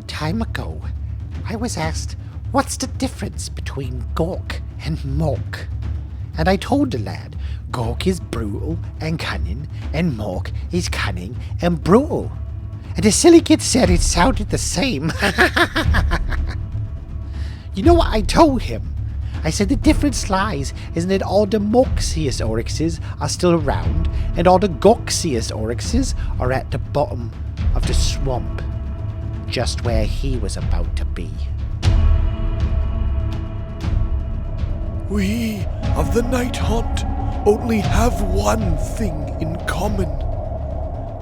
time ago, I was asked, what's the difference between Gork and Mork? And I told the lad, Gork is brutal and cunning, and Mork is cunning and brutal. And the silly kid said it sounded the same. You know what I told him? I said the difference lies in that all the Morksiest oryxes are still around, and all the Gorksiest oryxes are at the bottom of the swamp, just where he was about to be. We of the Nighthaunt only have one thing in common: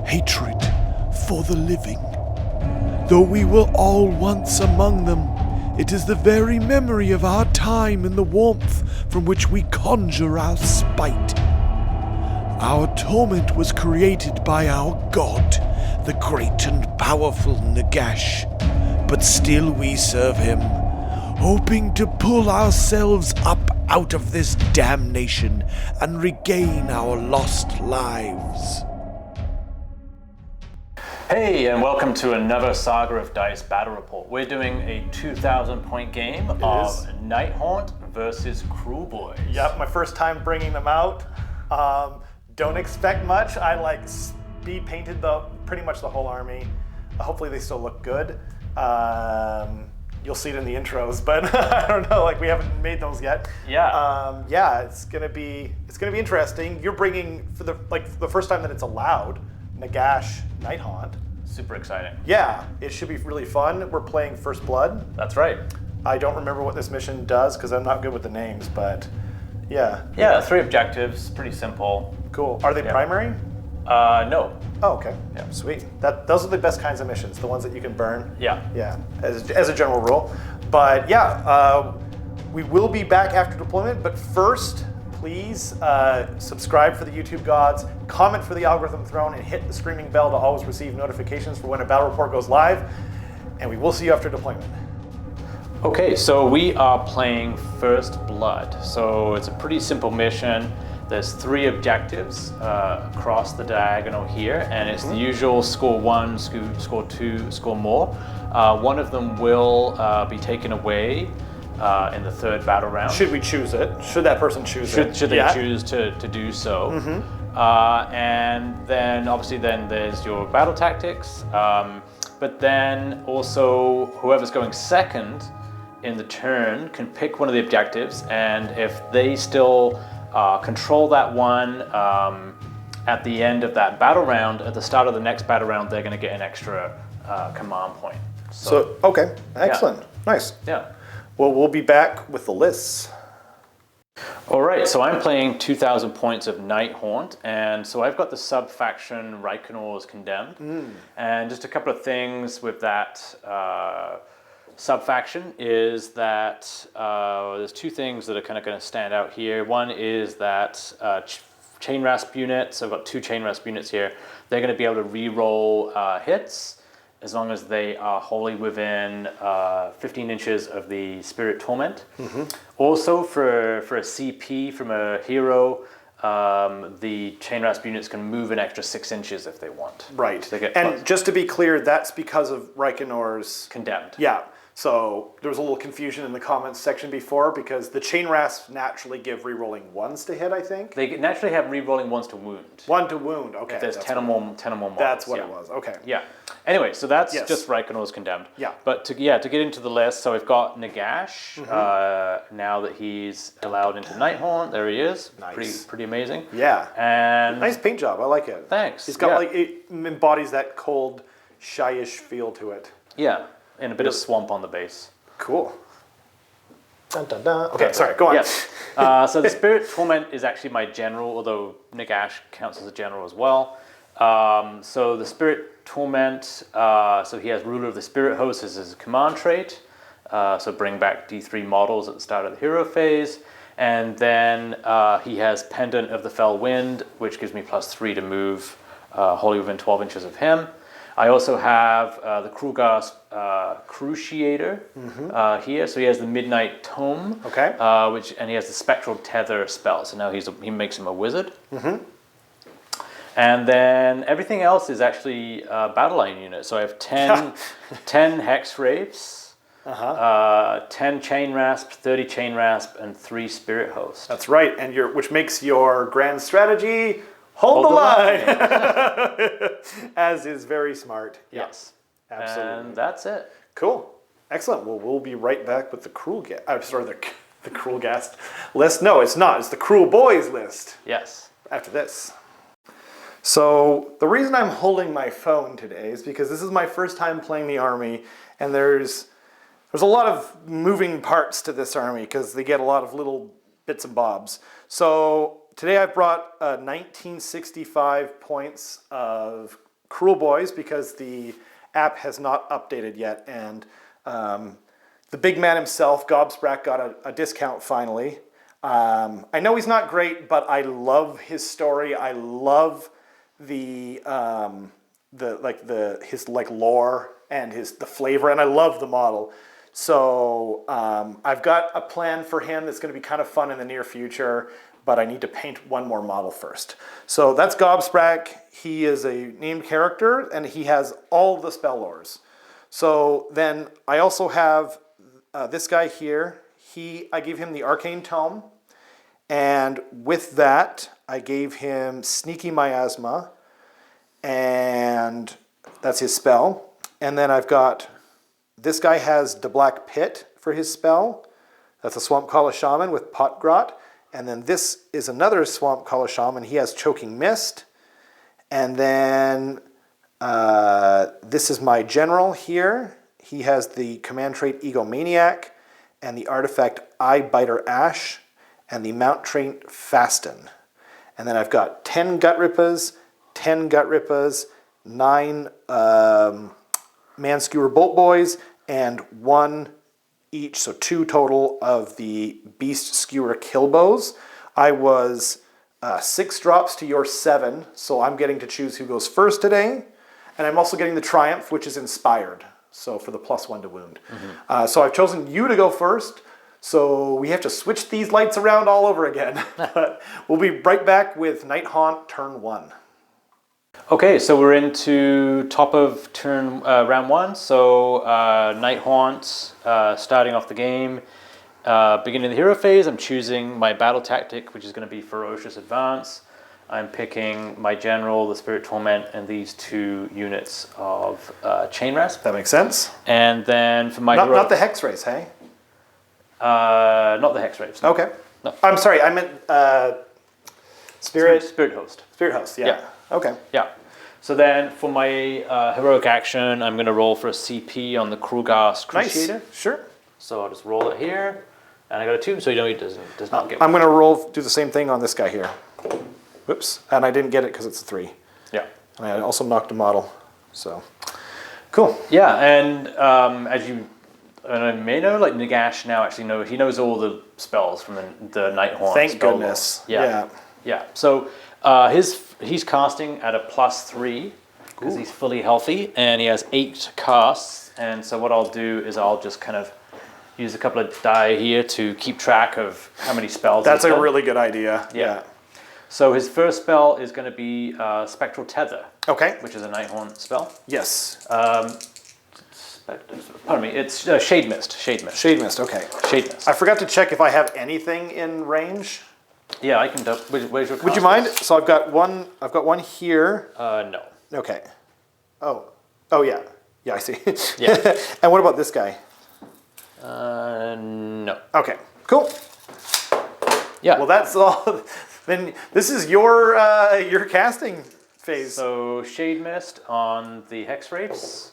hatred for the living. Though we were all once among them, it is the very memory of our time and the warmth from which we conjure our spite. Our torment was created by our god, the great and powerful Nagash, but still we serve him, hoping to pull ourselves up out of this damnation and regain our lost lives. Hey, and welcome to another Saga of Dice Battle Report. We're doing a 2,000 point game of Nighthaunt versus Kruleboyz. Yep, my first time bringing them out. Don't expect much. I speed painted pretty much the whole army. Hopefully they still look good. You'll see it in the intros, but I don't know. We haven't made those yet. Yeah. It's gonna be interesting. You're bringing for the first time that it's allowed, Nagash Nighthaunt. Super exciting. Yeah, it should be really fun. We're playing First Blood. That's right. I don't remember what this mission does because I'm not good with the names, but yeah. Yeah, 3 objectives, pretty simple. Cool. Are they primary? No. Oh, okay. Yeah, sweet. Those are the best kinds of missions, the ones that you can burn. Yeah. Yeah, as a general rule. But yeah, we will be back after deployment, but first, please subscribe for the YouTube gods, comment for the algorithm throne, and hit the screaming bell to always receive notifications for when a battle report goes live. And we will see you after deployment. Okay, so we are playing First Blood. So it's a pretty simple mission. There's 3 objectives across the diagonal here, and it's the usual score 1, score 2, score more. One of them will be taken away in the 3rd battle round. Should we choose it? Should that person choose it? Should they choose to do so. And then obviously there's your battle tactics, but then also whoever's going second in the turn can pick one of the objectives, and if they still control that one at the end of that battle round, at the start of the next battle round, they're going to get an extra command point. So okay, excellent, nice. Yeah. Well, we'll be back with the lists. All right, so I'm playing 2,000 points of Nighthaunt, and so I've got the sub-faction Reichenor's Condemned, and just a couple of things with that sub-faction is that there's 2 things that are kind of going to stand out here. One is that chain rasp units, so I've got 2 chain rasp units here, they're going to be able to re-roll hits as long as they are wholly within 15 inches of the Spirit Torment. Also, for a CP from a hero, the chain rasp units can move an extra 6 inches if they want. Right. They get and plus. Just to be clear, that's because of Reichenor's Condemned. Yeah. So there was a little confusion in the comments section before because the chain rasps naturally give re-rolling 1s to hit, I think. They naturally have re-rolling 1s to wound. 1 to wound, okay. If there's 10 or more models. That's what it was, okay. Yeah. Anyway, so that's just Reichenor's Condemned. Yeah. But to get into the list, so we've got Nagash, now that he's allowed into Nighthaunt. There he is. Nice. Pretty amazing. Yeah. And nice paint job, I like it. Thanks. He's got it embodies that cold, shyish feel to it. Yeah. And a bit of swamp on the base. Cool. Dun, dun, dun. Okay, sorry, go on. Yeah. So the Spirit Torment is actually my general, although Nagash counts as a general as well. So the Spirit Torment, so he has Ruler of the Spirit Host as his command trait. So bring back D3 models at the start of the hero phase. And then he has Pendant of the Fell Wind, which gives me +3 to move wholly within 12 inches of him. I also have the Kruleboyz Cruciator here. So he has the Midnight Tome, and he has the Spectral Tether spell. So now he makes him a wizard. And then everything else is actually battle line units. So I have 10 Hex Wraiths, 10 Chain Rasp, 30 Chain Rasp, and 3 Spirit Host. That's right, and which makes your grand strategy hold the line. As is very smart. Yes. Absolutely. And that's it. Cool. Excellent. Well, we'll be right back with the the Kruleboyz list. No, it's not. It's the Kruleboyz list. Yes. After this. So the reason I'm holding my phone today is because this is my first time playing the army, and there's a lot of moving parts to this army because they get a lot of little bits and bobs. So today I've brought 1965 points of Kruleboyz because the app has not updated yet, and the big man himself, Gobsprakk, got a discount finally. I know he's not great, but I love his story. I love his lore and the flavor, and I love the model. So I've got a plan for him that's going to be kind of fun in the near future, but I need to paint one more model first. So that's Gobsprakk. He is a named character, and he has all the spell lores. So then I also have this guy here. I gave him the Arcane Tome, and with that I gave him Sneaky Miasma, and that's his spell. And then I've got, this guy has the Black Pit for his spell. That's a Swamp Kala Shaman with Potgrot. And then this is another Swamp Kala Shaman. He has Choking Mist. And then this is my general here. He has the command trait Egomaniac and the artifact Eye Biter Ash and the mount trait Fasten. And then I've got 10 Gut Rippas, 10 Gut Rippas, 9 Man Skewer Bolt Boys, and 1 each, so 2 total of the Beast Skewer Killbows. I was 6 drops to your 7, so I'm getting to choose who goes first today. And I'm also getting the Triumph, which is inspired, so for the +1 to wound. So I've chosen you to go first, so we have to switch these lights around all over again. But we'll be right back with Nighthaunt Turn 1. Okay, so we're into top of turn round 1. So Nighthaunt, starting off the game. Beginning of the hero phase, I'm choosing my battle tactic, which is going to be Ferocious Advance. I'm picking my general, the Spirit Torment, and these 2 units of Chain Rasp. That makes sense. And then for my not the Hex Race, hey? Not the Hex Race. No. Okay. No. I'm sorry, I meant Spirit Host. Spirit Host, yeah. Yeah. Okay. Yeah. So then for my heroic action, I'm going to roll for a CP on the Kruleboyz Crusader. Nice. Sure. So I'll just roll it here. And I got a 2, so you know he does not get I'm going to do the same thing on this guy here. Whoops. And I didn't get it because it's a 3. Yeah. And I also knocked a model. So, cool. Yeah, and as you may know, like Nagash now actually he knows all the spells from the Nighthaunt. Thank goodness. Yeah. So he's casting at a +3 because he's fully healthy, and he has 8 casts. And so what I'll do is I'll just kind of use a couple of die here to keep track of how many spells. That's a really good idea. Yeah. So his first spell is going to be Spectral Tether. Okay. Which is a Nighthaunt spell. Yes. Pardon me. It's Shade Mist. Shade Mist. Shade Mist. Okay. Shade Mist. I forgot to check if I have anything in range. Yeah, I can. Where's your? Would you mind? So I've got one. I've got one here. No. Okay. Oh yeah. Yeah, I see. Yeah. And what about this guy? No. Okay. Cool. Yeah. Well, that's all. Then this is your casting phase. So Shade Mist on the Hex Wraiths.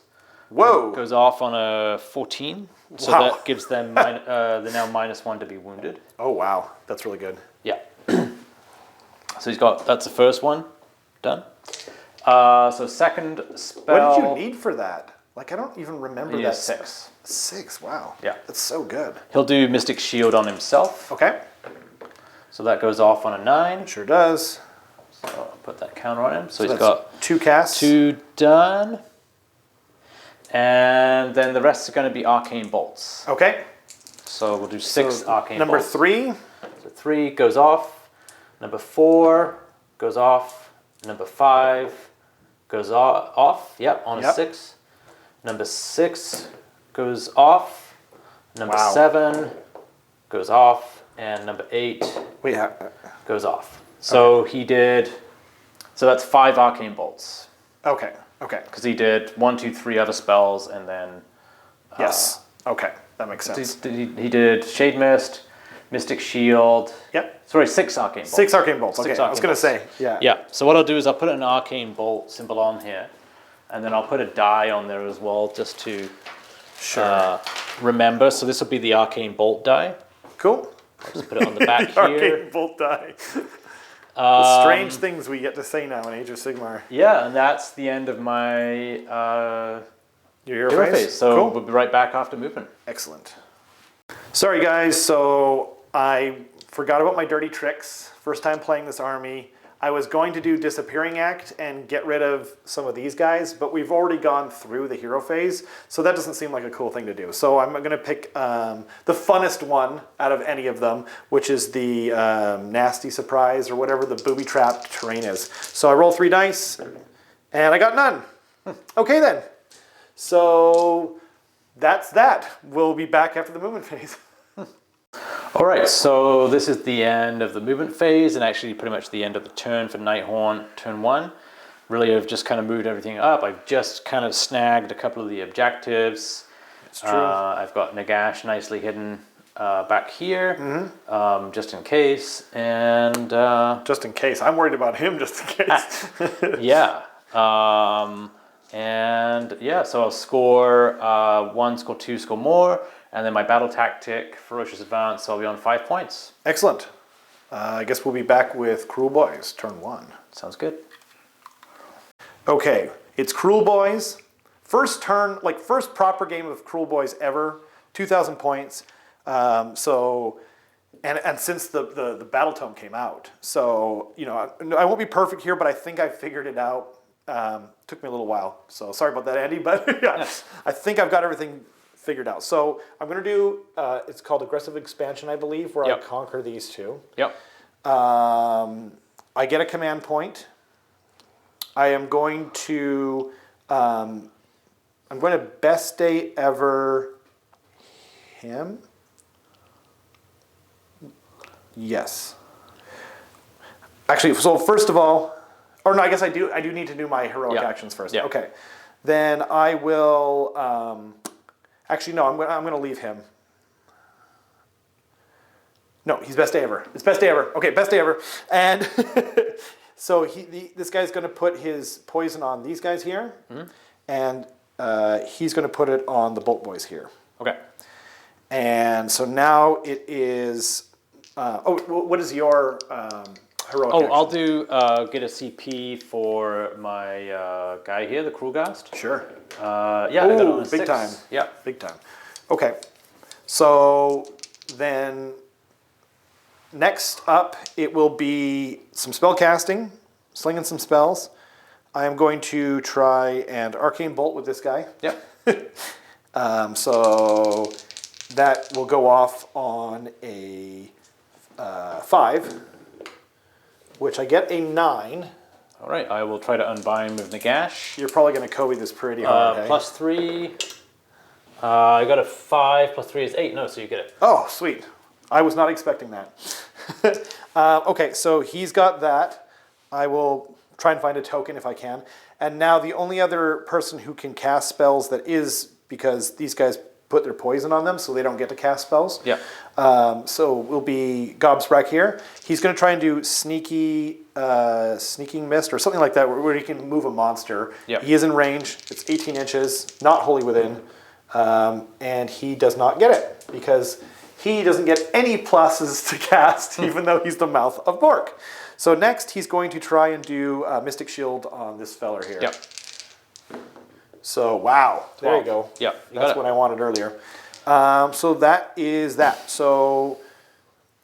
Whoa. Goes off on a 14. So Wow. that gives them they're now -1 to be wounded. Oh wow, that's really good. Yeah. So that's the first one done. So second spell. What did you need for that? Like I don't even remember that. 6. 6. Wow. Yeah. That's so good. He'll do Mystic Shield on himself. Okay. So that goes off on a 9. Sure does. So I'll put that counter on him. So he's that's got 2 casts. 2 done. And then the rest are going to be Arcane Bolts. Okay. So we'll do 6 Arcane number Bolts. 3. So 3 goes off. Number 4 goes off. Number 5 goes off. Yep, on a Yep. 6. Number 6 goes off. Number Wow. 7 goes off. And number 8 Wait, goes off. So he did, so that's 5 arcane bolts. okay, okay. Because he did 1, 2, 3 other spells, and then Yes. Okay, that makes sense. he did Shade Mist, Mystic Shield. Yep. Sorry, 6 arcane bolts. 6 arcane bolts. Okay, Six I was arcane going to bolts. say, yeah. Yeah, so what I'll do is I'll put an arcane bolt symbol on here, and then I'll put a die on there as well, just to remember. So this will be the arcane bolt die. Cool. I'll just put it on the back The here. arcane bolt die. The strange things we get to say now in Age of Sigmar. Yeah, and that's the end of my Your hero phase. So cool. we'll be right back after movement. Excellent. Sorry guys, so I forgot about my dirty tricks. First time playing this army. I was going to do Disappearing Act and get rid of some of these guys, but we've already gone through the hero phase, so that doesn't seem like a cool thing to do. So I'm going to pick the funnest one out of any of them, which is the Nasty Surprise, or whatever the booby-trapped terrain is. So I roll 3 dice, and I got none. Okay then. So that's that. We'll be back after the movement phase. All right, so this is the end of the movement phase, and actually pretty much the end of the turn for Nighthaunt turn 1. Really, I've just kind of moved everything up. I've just kind of snagged a couple of the objectives. It's true. I've got Nagash nicely hidden back here, just in case, and Just in case. I'm worried about him just in case. yeah. And yeah, so I'll score 1, score 2, score more. And then my battle tactic, Ferocious Advance, so I'll be on 5 points. Excellent. I guess we'll be back with Kruleboyz turn 1. Sounds good. Okay, it's Kruleboyz. First turn, like first proper game of Kruleboyz ever. 2,000 points. And since the Battle Tome came out. So, you know, I won't be perfect here, but I think I figured it out. Took me a little while. So sorry about that, Andy. But yeah, I think I've got everything figured out. So I'm going to do, it's called Aggressive Expansion, I believe, where I conquer these 2. Yep. I get a command point. I am going to, best day ever him. Yes. Actually, so first of all, or no, I guess I do need to do my heroic actions first. Yeah. Okay. Then I will, actually, no, I'm going to leave him. No, he's best day ever. It's best day ever. Okay, best day ever. And so this guy's going to put his poison on these guys here, and he's going to put it on the Bolt Boys here. Okay. And so now it is. What is your heroic? Oh, action? I'll do get a CP for my guy here, the Kruleboyz. Sure. Yeah, I got it on a big 6. time. Yeah. Big time. Okay. So then next up, it will be some spell casting, slinging some spells. I am going to try and Arcane Bolt with this guy. Yep. So that will go off on a 5, which I get a 9. All right, I will try to unbind with Nagash. You're probably going to Kobe this pretty hard, hey? Plus 3. I got a 5, plus 3 is 8. No, so you get it. Oh, sweet. I was not expecting that. Okay, so he's got that. I will try and find a token if I can. And now the only other person who can cast spells that is, because these guys put their poison on them, so they don't get to cast spells. Yeah. So will be Gobsprakk here. He's going to try and do sneaking mist or something like that, where he can move a monster. Yeah. He is in range. It's 18 inches, not wholly within, and he does not get it because he doesn't get any pluses to cast, even though he's the Mouth of Bork. So next, he's going to try and do Mystic Shield on this feller here. Yep. So, wow. There you go. Yeah, That's what I wanted earlier. So that is that. So,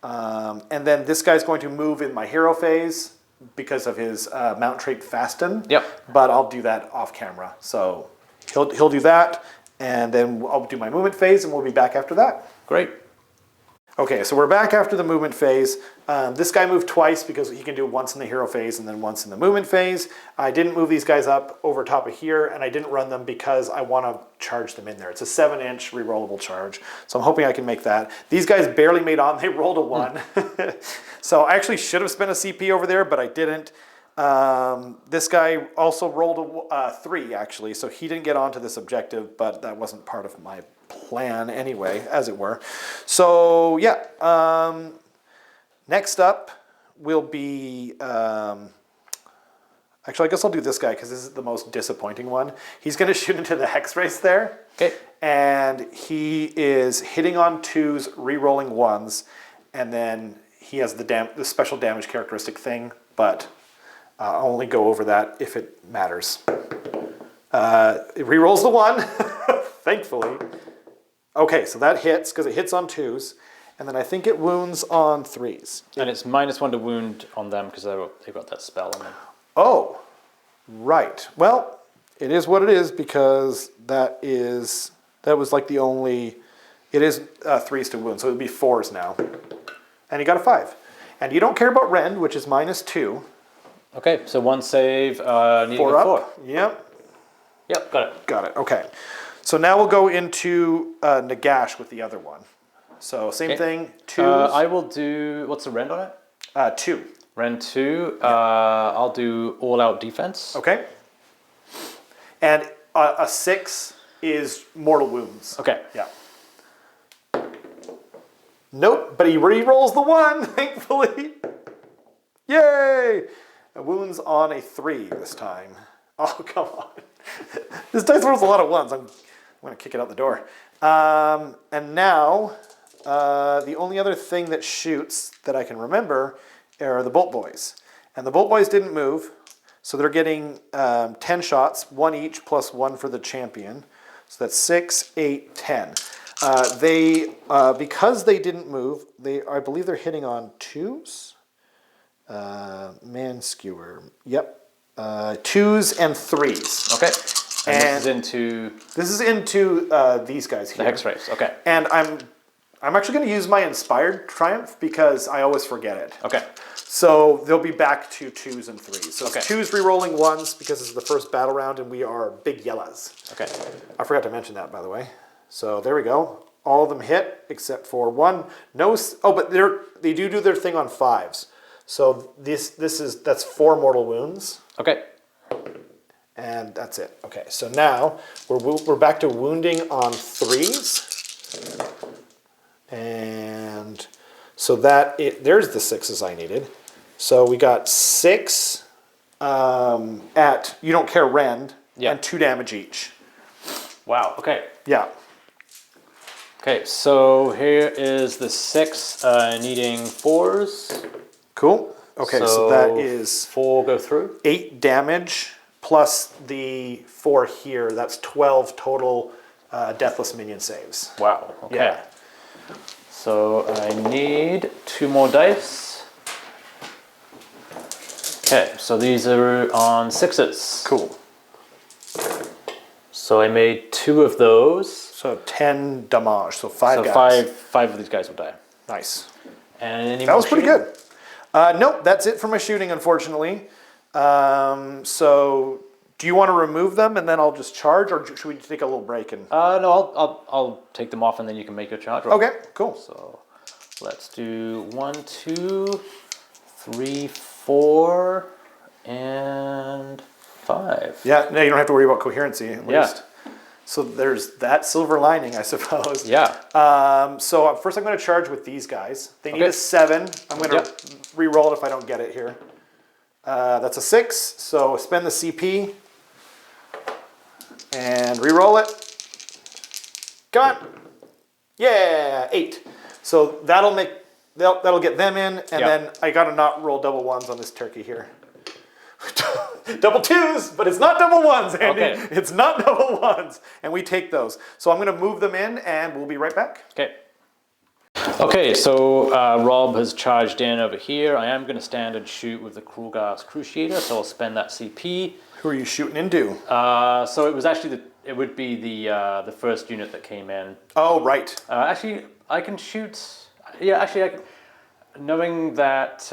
and then this guy's going to move in my hero phase because of his mount trait Fasten. Yep. But I'll do that off camera. So he'll do that, and then I'll do my movement phase, and we'll be back after that. Great. Okay, so we're back after the movement phase. This guy moved twice because he can do once in the hero phase and then once in the movement phase. I didn't move these guys up over top of here, and I didn't run them because I want to charge them in there. It's a 7-inch rerollable charge, so I'm hoping I can make that. These guys barely made on. They rolled a 1. So I actually should have spent a CP over there, but I didn't. This guy also rolled a 3, actually, so he didn't get onto this objective, but that wasn't part of my plan anyway, as it were. So yeah, next up will be, actually I guess I'll do this guy because this is the most disappointing one. He's going to shoot into the hex race there. Okay. And he is hitting on 2s, re-rolling 1s, and then he has the special damage characteristic thing, but I'll only go over that if it matters. It re-rolls the 1, thankfully. Okay, so that hits because it hits on 2s, and then I think it wounds on 3s. And it's -1 to wound on them because they've got that spell on them. Oh, right. Well, it is what it is because that was like the only. It is 3s to wound, so it would be 4s now. And he got a 5. And you don't care about rend, which is -2. Okay, so 1 save, needing 4 a up. 4. Yep. Yep, got it. Got it. Okay. So now we'll go into Nagash with the other one. So same thing. 2s. I will do. What's the rend on it? 2. Rend 2. I'll do all out defense. Okay. And a 6 is mortal wounds. Okay. Yeah. Nope, but he re-rolls the 1, thankfully. Yay! Wounds on a 3 this time. Oh, come on. This dice rolls a lot of 1s. I'm going to kick it out the door. And now, the only other thing that shoots that I can remember are the Bolt Boys. And the Bolt Boys didn't move, so they're getting 10 shots, 1 each plus 1 for the champion. So that's 6, 8, 10. Because they didn't move, I believe they're hitting on 2s. Man skewer. Yep. 2s and 3s. Okay. And And this is into these guys here. the hex race. Okay. And I'm actually going to use my inspired triumph because I always forget it. Okay. So they'll be back to 2s and 3s. So Okay. it's 2s re-rolling 1s because this is the first battle round and we are big yellows. Okay. I forgot to mention that, by the way. So there we go. All of them hit except for 1. But they do their thing on 5s. So that's 4 mortal wounds. Okay. And that's it. Okay, so now we're back to wounding on 3s. And so there's the 6s I needed. So we got 6 at, you don't care, rend, and 2 damage each. Wow. Okay. Yeah. Okay, so here is the 6 needing 4s. Cool. Okay, so that is 4 go through. 8 damage plus the 4 here. That's 12 total deathless minion saves. Wow. Okay. Yeah. So I need 2 more dice. Okay, so these are on 6s. Cool. So I made 2 of those. So 10 damage, so 5 So guys. 5 of these guys will die. Nice. And any That more was pretty shooting? good. Nope, that's it for my shooting, unfortunately. So do you want to remove them and then I'll just charge, or should we take a little break? And No, I'll take them off and then you can make your charge roll. Okay, cool. So let's do 1, 2, 3, 4, and 5. Yeah, no, you don't have to worry about coherency at Yeah. least. So there's that silver lining, I suppose. Yeah. So first I'm going to charge with these guys. They need Okay. a 7. I'm going to Yep. re-roll it if I don't get it here. That's a 6, so spend the CP and re-roll it. Come on. Yeah, 8. So that'll get them in, and then I got to not roll double 1s on this turkey here. Double 2s, but it's not double 1s, Andy. Okay. It's not double 1s, and we take those. So I'm going to move them in, and we'll be right back. Okay. Okay, so Rob has charged in over here. I am going to stand and shoot with the Kruleboyz Cruciator, so I'll spend that CP. Who are you shooting into? So it was actually it would be the first unit that came in. Oh, right. Actually, I can shoot. Yeah, actually, knowing that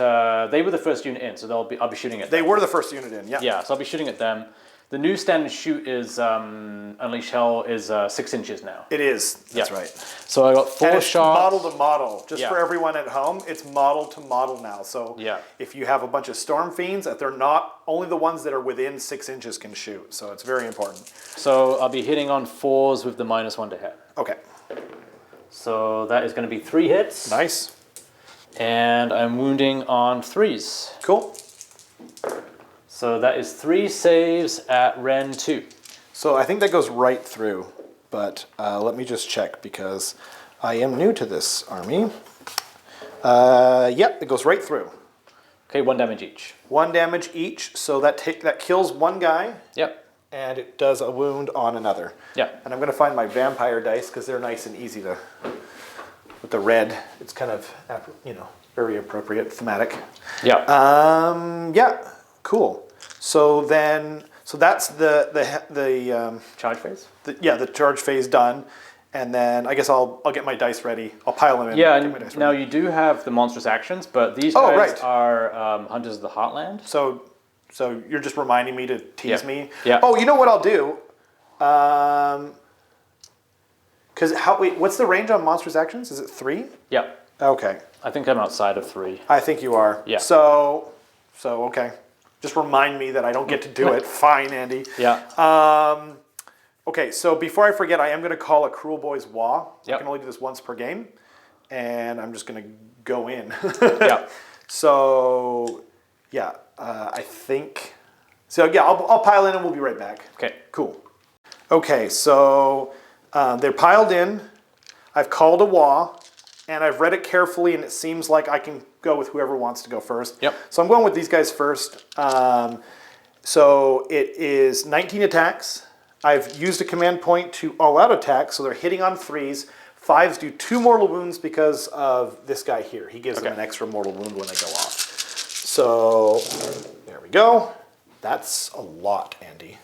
they were the first unit in, so I'll be shooting at them. They were the first unit in, yeah. Yeah, so I'll be shooting at them. The new standard shoot is Unleash Hell is 6 inches now. It is. That's Yeah. right. So I got 4 And it's shots. model to model. Just for everyone at home, it's model to model now. So if you have a bunch of Storm Fiends, that they're not only the ones that are within 6 inches can shoot. So it's very important. So I'll be hitting on 4s with the -1 to hit. Okay. So that is going to be 3 hits. Nice. And I'm wounding on 3s. Cool. So that is 3 saves at Ren 2. So I think that goes right through, but let me just check because I am new to this army. Yep, it goes right through. Okay, 1 damage each. 1 damage each, so that kills one guy. Yep. And it does a wound on another. Yeah. And I'm going to find my vampire dice because they're nice and easy to. With the red, it's kind of very appropriate, thematic. Yeah. Yeah. Cool. So that's the charge phase. The charge phase done, and then I guess I'll get my dice ready. I'll pile them in. Yeah. Get my dice Now ready. you do have the monstrous actions, but these guys are Hunters of the Heartland. So you're just reminding me to tease me. Yeah. Oh, you know what I'll do? Because what's the range on monstrous actions? Is it 3? Yeah. Okay. I think I'm outside of 3. I think you are. Yeah. So okay. Just remind me that I don't get to do it. Fine, Andy. Yeah. Okay, so before I forget, I am going to call a Kruleboyz Wa. Yep. I can only do this once per game, and I'm just going to go in. Yeah. So, yeah, I think. So yeah, I'll pile in and we'll be right back. Okay. Cool. Okay, so they're piled in. I've called a Wa. And I've read it carefully, and it seems like I can go with whoever wants to go first. Yep. So I'm going with these guys first. So it is 19 attacks. I've used a command point to all-out attack, so they're hitting on 3s. 5s do 2 mortal wounds because of this guy here. He gives them an extra mortal wound when they go off. So there we go. That's a lot, Andy.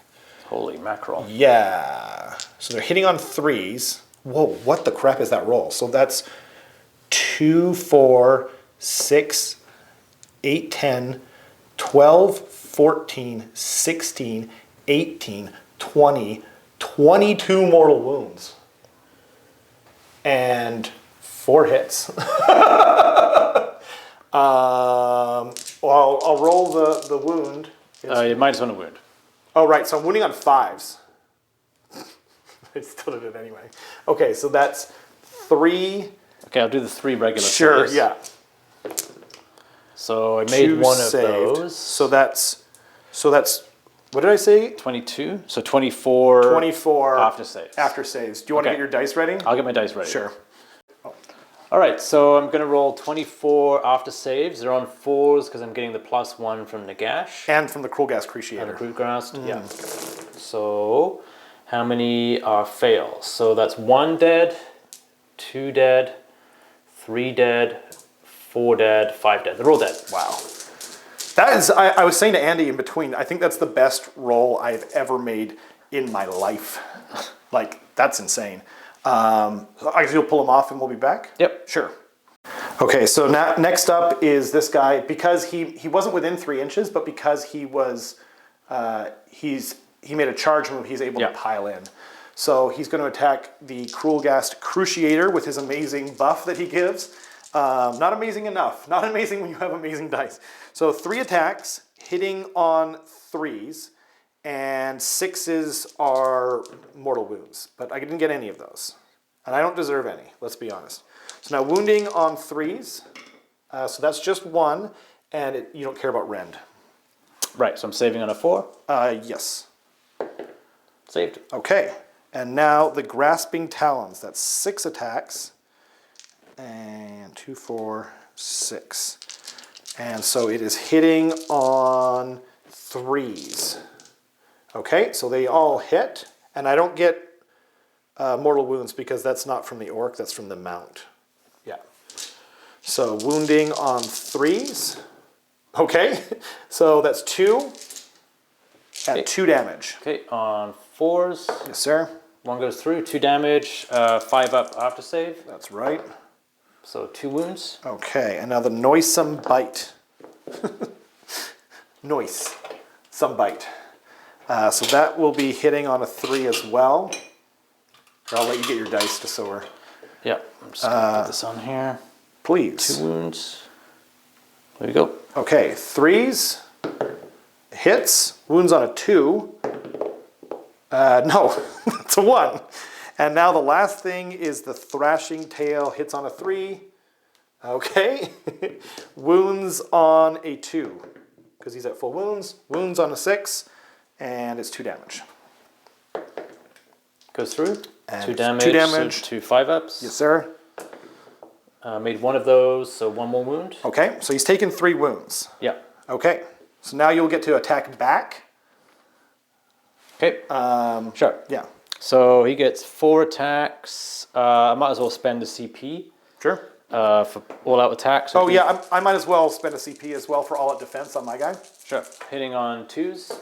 Holy mackerel. Yeah. So they're hitting on 3s. Whoa, what the crap is that roll? So that's 2, 4, 6, 8, 10, 12, 14, 16, 18, 20, 22 mortal wounds. And 4 hits. I'll roll the wound. You -1 a wound. Oh, right. So I'm wounding on 5s. I still did it anyway. Okay, so that's 3. Okay, I'll do the 3 regular Sure, saves. yeah. So I made 2 one of saved. those. So that's what did I say? 22. So 24. 24 after saves. After saves. Do you want to Okay. get your dice ready? I'll get my dice ready. Sure. All right, so I'm going to roll 24 after saves. They're on 4s because I'm getting the +1 from Nagash. And from the Kruleboyz And Cruciator. the Kruleboyz, yeah. So how many are fails? So that's 1 dead, 2 dead, 3 dead, 4 dead, 5 dead. They're all dead. Wow. That is, I was saying to Andy in between, I think that's the best roll I've ever made in my life. Like, that's insane. I guess you'll pull them off and we'll be back? Yep. Sure. Okay, so now next up is this guy, because he wasn't within 3 inches, but because he was, he made a charge move, he's able to pile in. So he's going to attack the Kruleboyz Cruciator with his amazing buff that he gives. Not amazing enough. Not amazing when you have amazing dice. So 3 attacks, hitting on 3s, and 6s are mortal wounds. But I didn't get any of those. And I don't deserve any, let's be honest. So now wounding on 3s. So that's just 1, and you don't care about rend. Right, so I'm saving on a 4. Yes. Saved. Okay, and now the Grasping Talons. That's 6 attacks. And 2, 4, 6. And so it is hitting on 3s. Okay, so they all hit. And I don't get mortal wounds because that's not from the orc, that's from the mount. Yeah. So wounding on 3s. Okay, so that's 2 at 2 damage. Okay, on 4s. Yes, sir. 1 goes through, 2 damage, 5 up after save. That's right. So 2 wounds. Okay, and now the noisome bite. Noise. Some bite. So that will be hitting on a 3 as well. I'll let you get your dice just so we're... Yeah, I'm just gonna put this on here. Please. 2 wounds. There we go. Okay, 3s. Hits. Wounds on a 2. No, it's a 1. And now the last thing is the thrashing tail. Hits on a 3. Okay. Wounds on a 2. Because he's at full wounds. Wounds on a 6. And it's 2 damage. Goes through. And 2 damage. 2 damage. So 2 5-ups. Yes, sir. Made 1 of those, so 1 more wound. Okay, so he's taken 3 wounds. Yeah. Okay, so now you'll get to attack back. Okay. Sure. Yeah. So he gets 4 attacks. I might as well spend the CP Sure. for all-out attacks. Oh yeah, I might as well spend a CP as well for all-out defense on my guy. Sure. Hitting on 2s.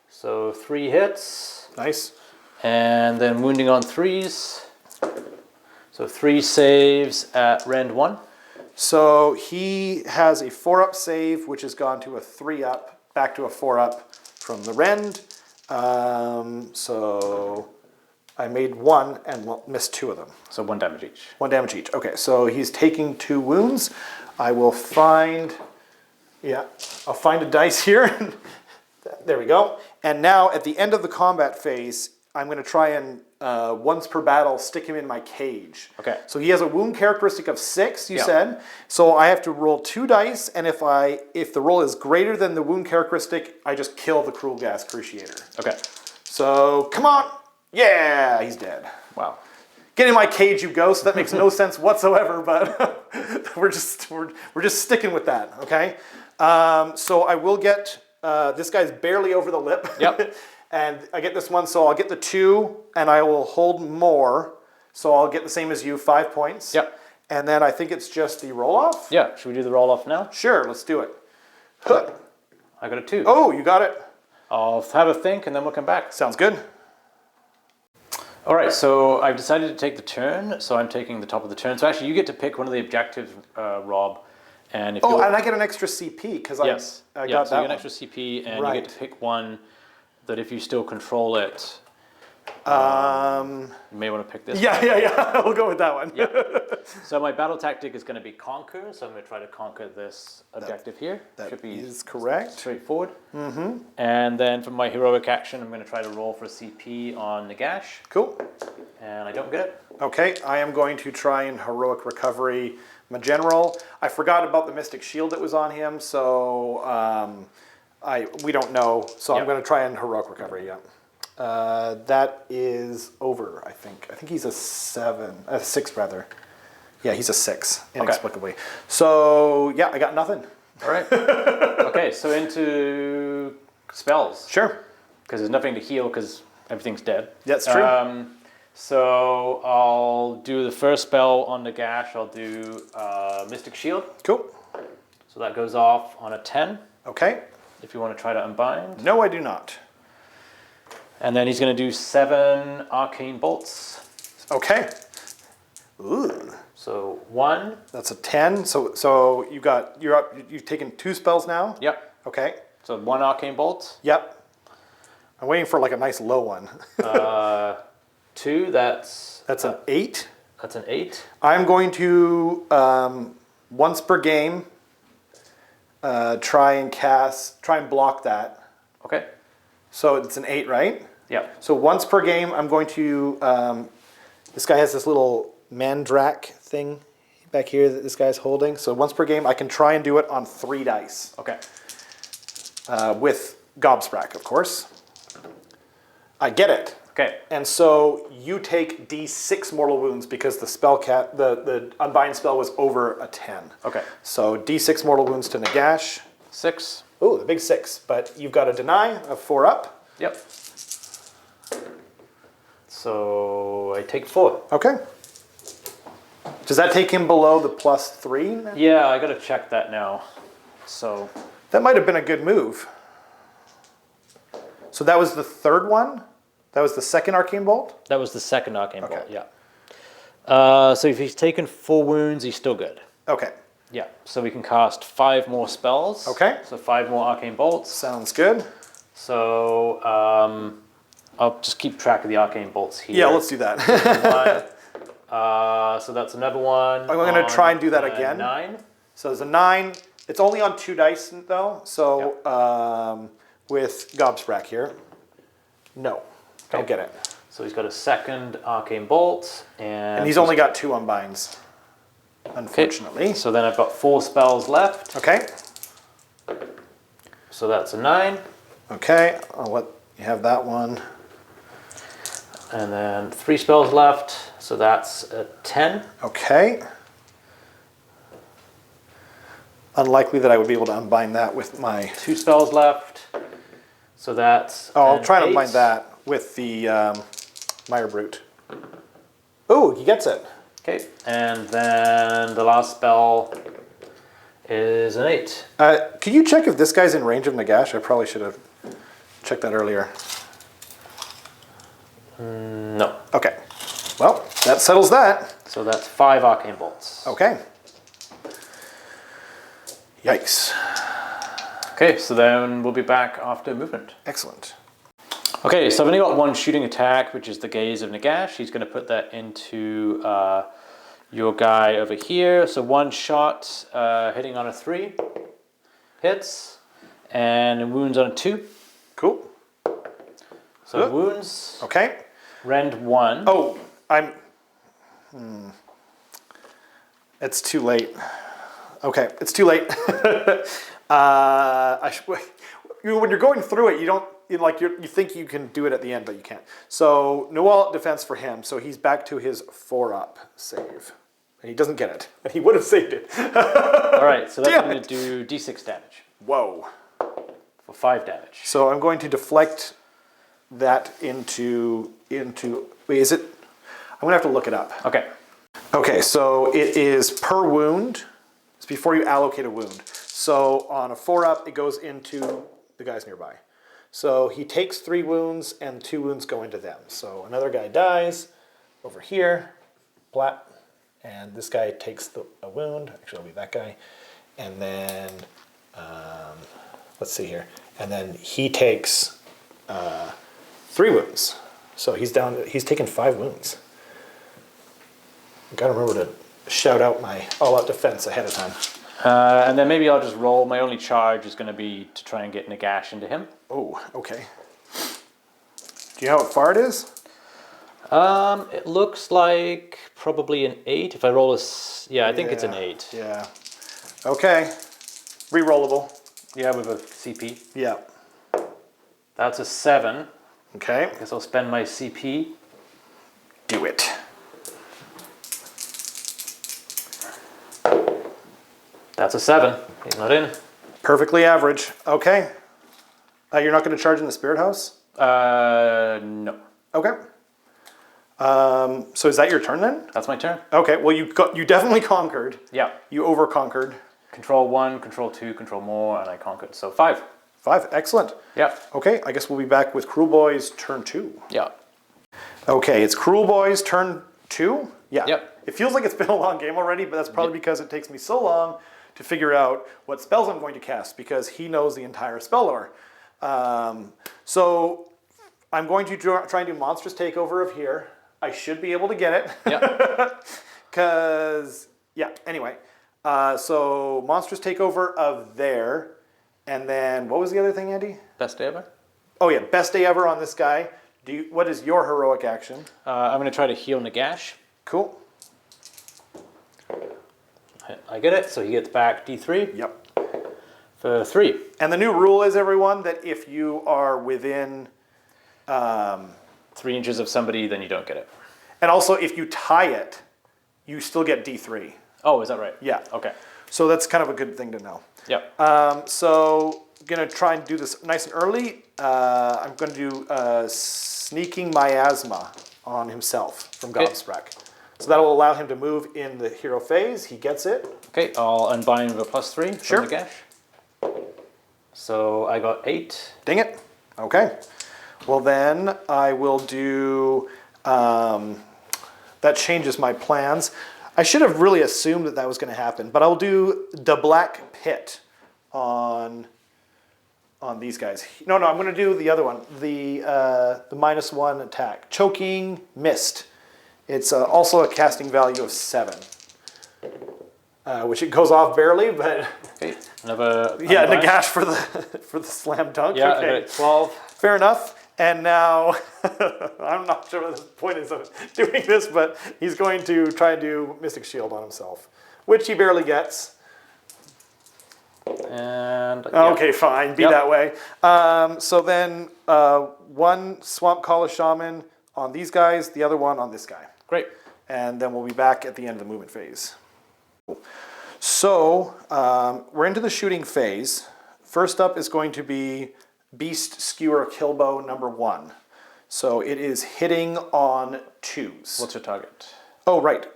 So 3 hits. Nice. And then wounding on 3s. So 3 saves at rend 1. So he has a 4-up save, which has gone to a 3-up, back to a 4-up from the rend. So I made 1 and missed 2 of them. So 1 damage each. 1 damage each. Okay, so he's taking 2 wounds. I will find, I'll find a dice here. There we go. And now at the end of the combat phase, I'm going to try and once per battle stick him in my cage. Okay. So he has a wound characteristic of 6, you said. So I have to roll 2 dice, and if the roll is greater than the wound characteristic, I just kill the Cruel Gas Cruciator. Okay. So come on. Yeah, he's dead. Wow. Get in my cage, you ghost. That makes no sense whatsoever, but we're just sticking with that, okay? So I will get this guy's barely over the lip. Yep. And I get this one, so I'll get the 2, and I will hold more. So I'll get the same as you, 5 points. Yep. And then I think it's just the roll-off? Yeah, should we do the roll-off now? Sure, let's do it. Huh. I got a 2. Oh, you got it. I'll have a think, and then we'll come back. Sounds good. All right, so I've decided to take the turn, so I'm taking the top of the turn. So actually, you get to pick one of the objectives, Rob. And if and I get an extra CP, because I got so that you get an one. extra CP, and Right. you get to pick one that if you still control it, you may want to pick this. Yeah. We'll go with that one. Yeah. So my battle tactic is going to be conquer. So I'm going to try to conquer this objective here. That should be is correct. straightforward. Mm-hmm. And then for my heroic action, I'm going to try to roll for CP on Nagash. Cool. And I don't get it. Okay, I am going to try and heroic recovery my general. I forgot about the Mystic Shield that was on him, so we don't know. So I'm going to try and heroic recovery. Yeah, that is over. I think. I think he's a 6 rather. Yeah, he's a 6 inexplicably. Okay. So yeah, I got nothing. All right. Okay, so into spells. Sure. Because there's nothing to heal because everything's dead. That's true. So I'll do the first spell on Nagash. I'll do Mystic Shield. Cool. So that goes off on a 10. Okay. If you want to try to unbind. No, I do not. And then he's going to do 7 arcane bolts. Okay. Ooh. So 1. That's a 10. So you're up. You've taken 2 spells now. Yep. Okay. So 1 arcane bolt. Yep. I'm waiting for like a nice low one. 2. That's an 8. That's an 8. I'm going to once per game try and block that. Okay. So it's an 8, right? Yeah. So once per game, I'm going to. This guy has this little Mandrak thing back here that this guy's holding. So once per game, I can try and do it on 3 dice. Okay. With Gobsprakk, of course. I get it. Okay. And so you take D6 mortal wounds because the the unbind spell was over a 10. Okay. So D6 mortal wounds to Nagash. 6. Oh, the big 6. But you've got a deny of 4 up. Yep. So I take 4. Okay. Does that take him below the +3? Yeah, I gotta check that now. So That might have been a good move. So that was the 3rd one? That was the 2nd Arcane Bolt? that was the 2nd arcane bolt. Okay. Yeah. So if he's taken 4 wounds, he's still good. Okay. Yeah. So we can cast 5 more spells. Okay. So 5 more arcane bolts. Sounds good. So I'll just keep track of the arcane bolts here. Yeah, let's do that. So that's another one. I'm going to try and do that again. 9. So there's a 9. It's only on 2 dice though. So with Gobsprakk here, no, don't get it. So he's got a second arcane bolt, and he's only got 2 unbinds, unfortunately. Okay. So then I've got 4 spells left. Okay. So that's a 9. Okay, I'll let you have that one. And then 3 spells left, so that's a 10. Okay. Unlikely that I would be able to unbind that with my... 2 spells left, so that's I'll try and 8. unbind that with the Mire Brute. Oh, he gets it. Okay, and then the last spell is an 8. Can you check if this guy's in range of Nagash? I probably should have checked that earlier. No. Okay. Well, that settles that. So that's 5 arcane bolts. Okay. Yikes. Okay, so then we'll be back after movement. Excellent. Okay, so I've only got 1 shooting attack, which is the Gaze of Nagash. He's going to put that into your guy over here. So 1 shot hitting on a 3. Hits. And wounds on a 2. Cool. So wounds. Okay. Rend 1. Oh, it's too late. Okay, it's too late. When you're going through it, you think you can do it at the end, but you can't. So no all defense for him. So he's back to his 4-up save, and he doesn't get it. And he would have saved it. All right, so that's going to do d6 damage. Whoa. For 5 damage. So I'm going to deflect that into. Wait, is it? I'm gonna have to look it up. Okay. Okay, so it is per wound. It's before you allocate a wound. So on a 4-up, it goes into the guys nearby. So he takes 3 wounds, and 2 wounds go into them. So another guy dies over here, plat, and this guy takes a wound. Actually, it'll be that guy. And then, let's see here. And then he takes 3 wounds. So he's taken 5 wounds. I've got to remember to shout out my all-out defense ahead of time. And then maybe I'll just roll. My only charge is going to be to try and get Nagash into him. Oh, okay. Do you know how far it is? It looks like probably an 8. If I roll I think it's an 8. Yeah. Okay. Rerollable. Yeah, with a CP. Yeah. That's a 7. Okay. Guess I'll spend my CP. Do it. That's a 7. He's not in. Perfectly average. Okay. You're not going to charge in the Spirit House? No. Okay. So is that your turn then? That's my turn. Okay. Well, you definitely conquered. Yeah. You over-conquered. Control 1, control 2, control more, and I conquered. So 5. 5. Excellent. Yeah. Okay. I guess we'll be back with Kruleboyz Turn 2. Yeah. Okay. It's Kruleboyz Turn 2? Yeah. Yep. It feels like it's been a long game already, but that's probably because it takes me so long to figure out what spells I'm going to cast because he knows the entire spell lore. So I'm going to try and do Monstrous Takeover of here. I should be able to get it. Yeah. Because, anyway. So Monstrous Takeover of there. And then, what was the other thing, Andy? Best day ever? Oh yeah, best day ever on this guy. What is your heroic action? I'm going to try to heal Nagash. Cool. I get it, so he gets back D3. Yep. For 3. And the new rule is, everyone, that if you are within... 3 inches of somebody, then you don't get it. And also, if you tie it, you still get D3. Oh, is that right? Yeah. Okay. So that's kind of a good thing to know. Yep. So going to try and do this nice and early. I'm going to do Sneaking Miasma on himself from Gobsprakk. So that will allow him to move in the hero phase. He gets it. Okay, I'll unbind with a +3 Sure. from Nagash. So I got 8. Dang it. Okay. Well then, I will do that changes my plans. I should have really assumed that was going to happen, but I'll do the Black Pit on these guys. No, I'm going to do the other one, the -1 attack. Choking Mist. It's also a casting value of 7, which it goes off barely, but Okay. Another. Nagash for the slam dunk. Yeah, okay. I got 12. Fair enough. And now, I'm not sure what the point is of doing this, but he's going to try and do Mystic Shield on himself, which he barely gets. And okay, fine, be that way. So then 1 Swamp Call of Shaman on these guys, the other one on this guy. Great. And then we'll be back at the end of the movement phase. So we're into the shooting phase. First up is going to be Beast Skewer Killbow #1. So it is hitting on 2s. What's your target? Oh, right.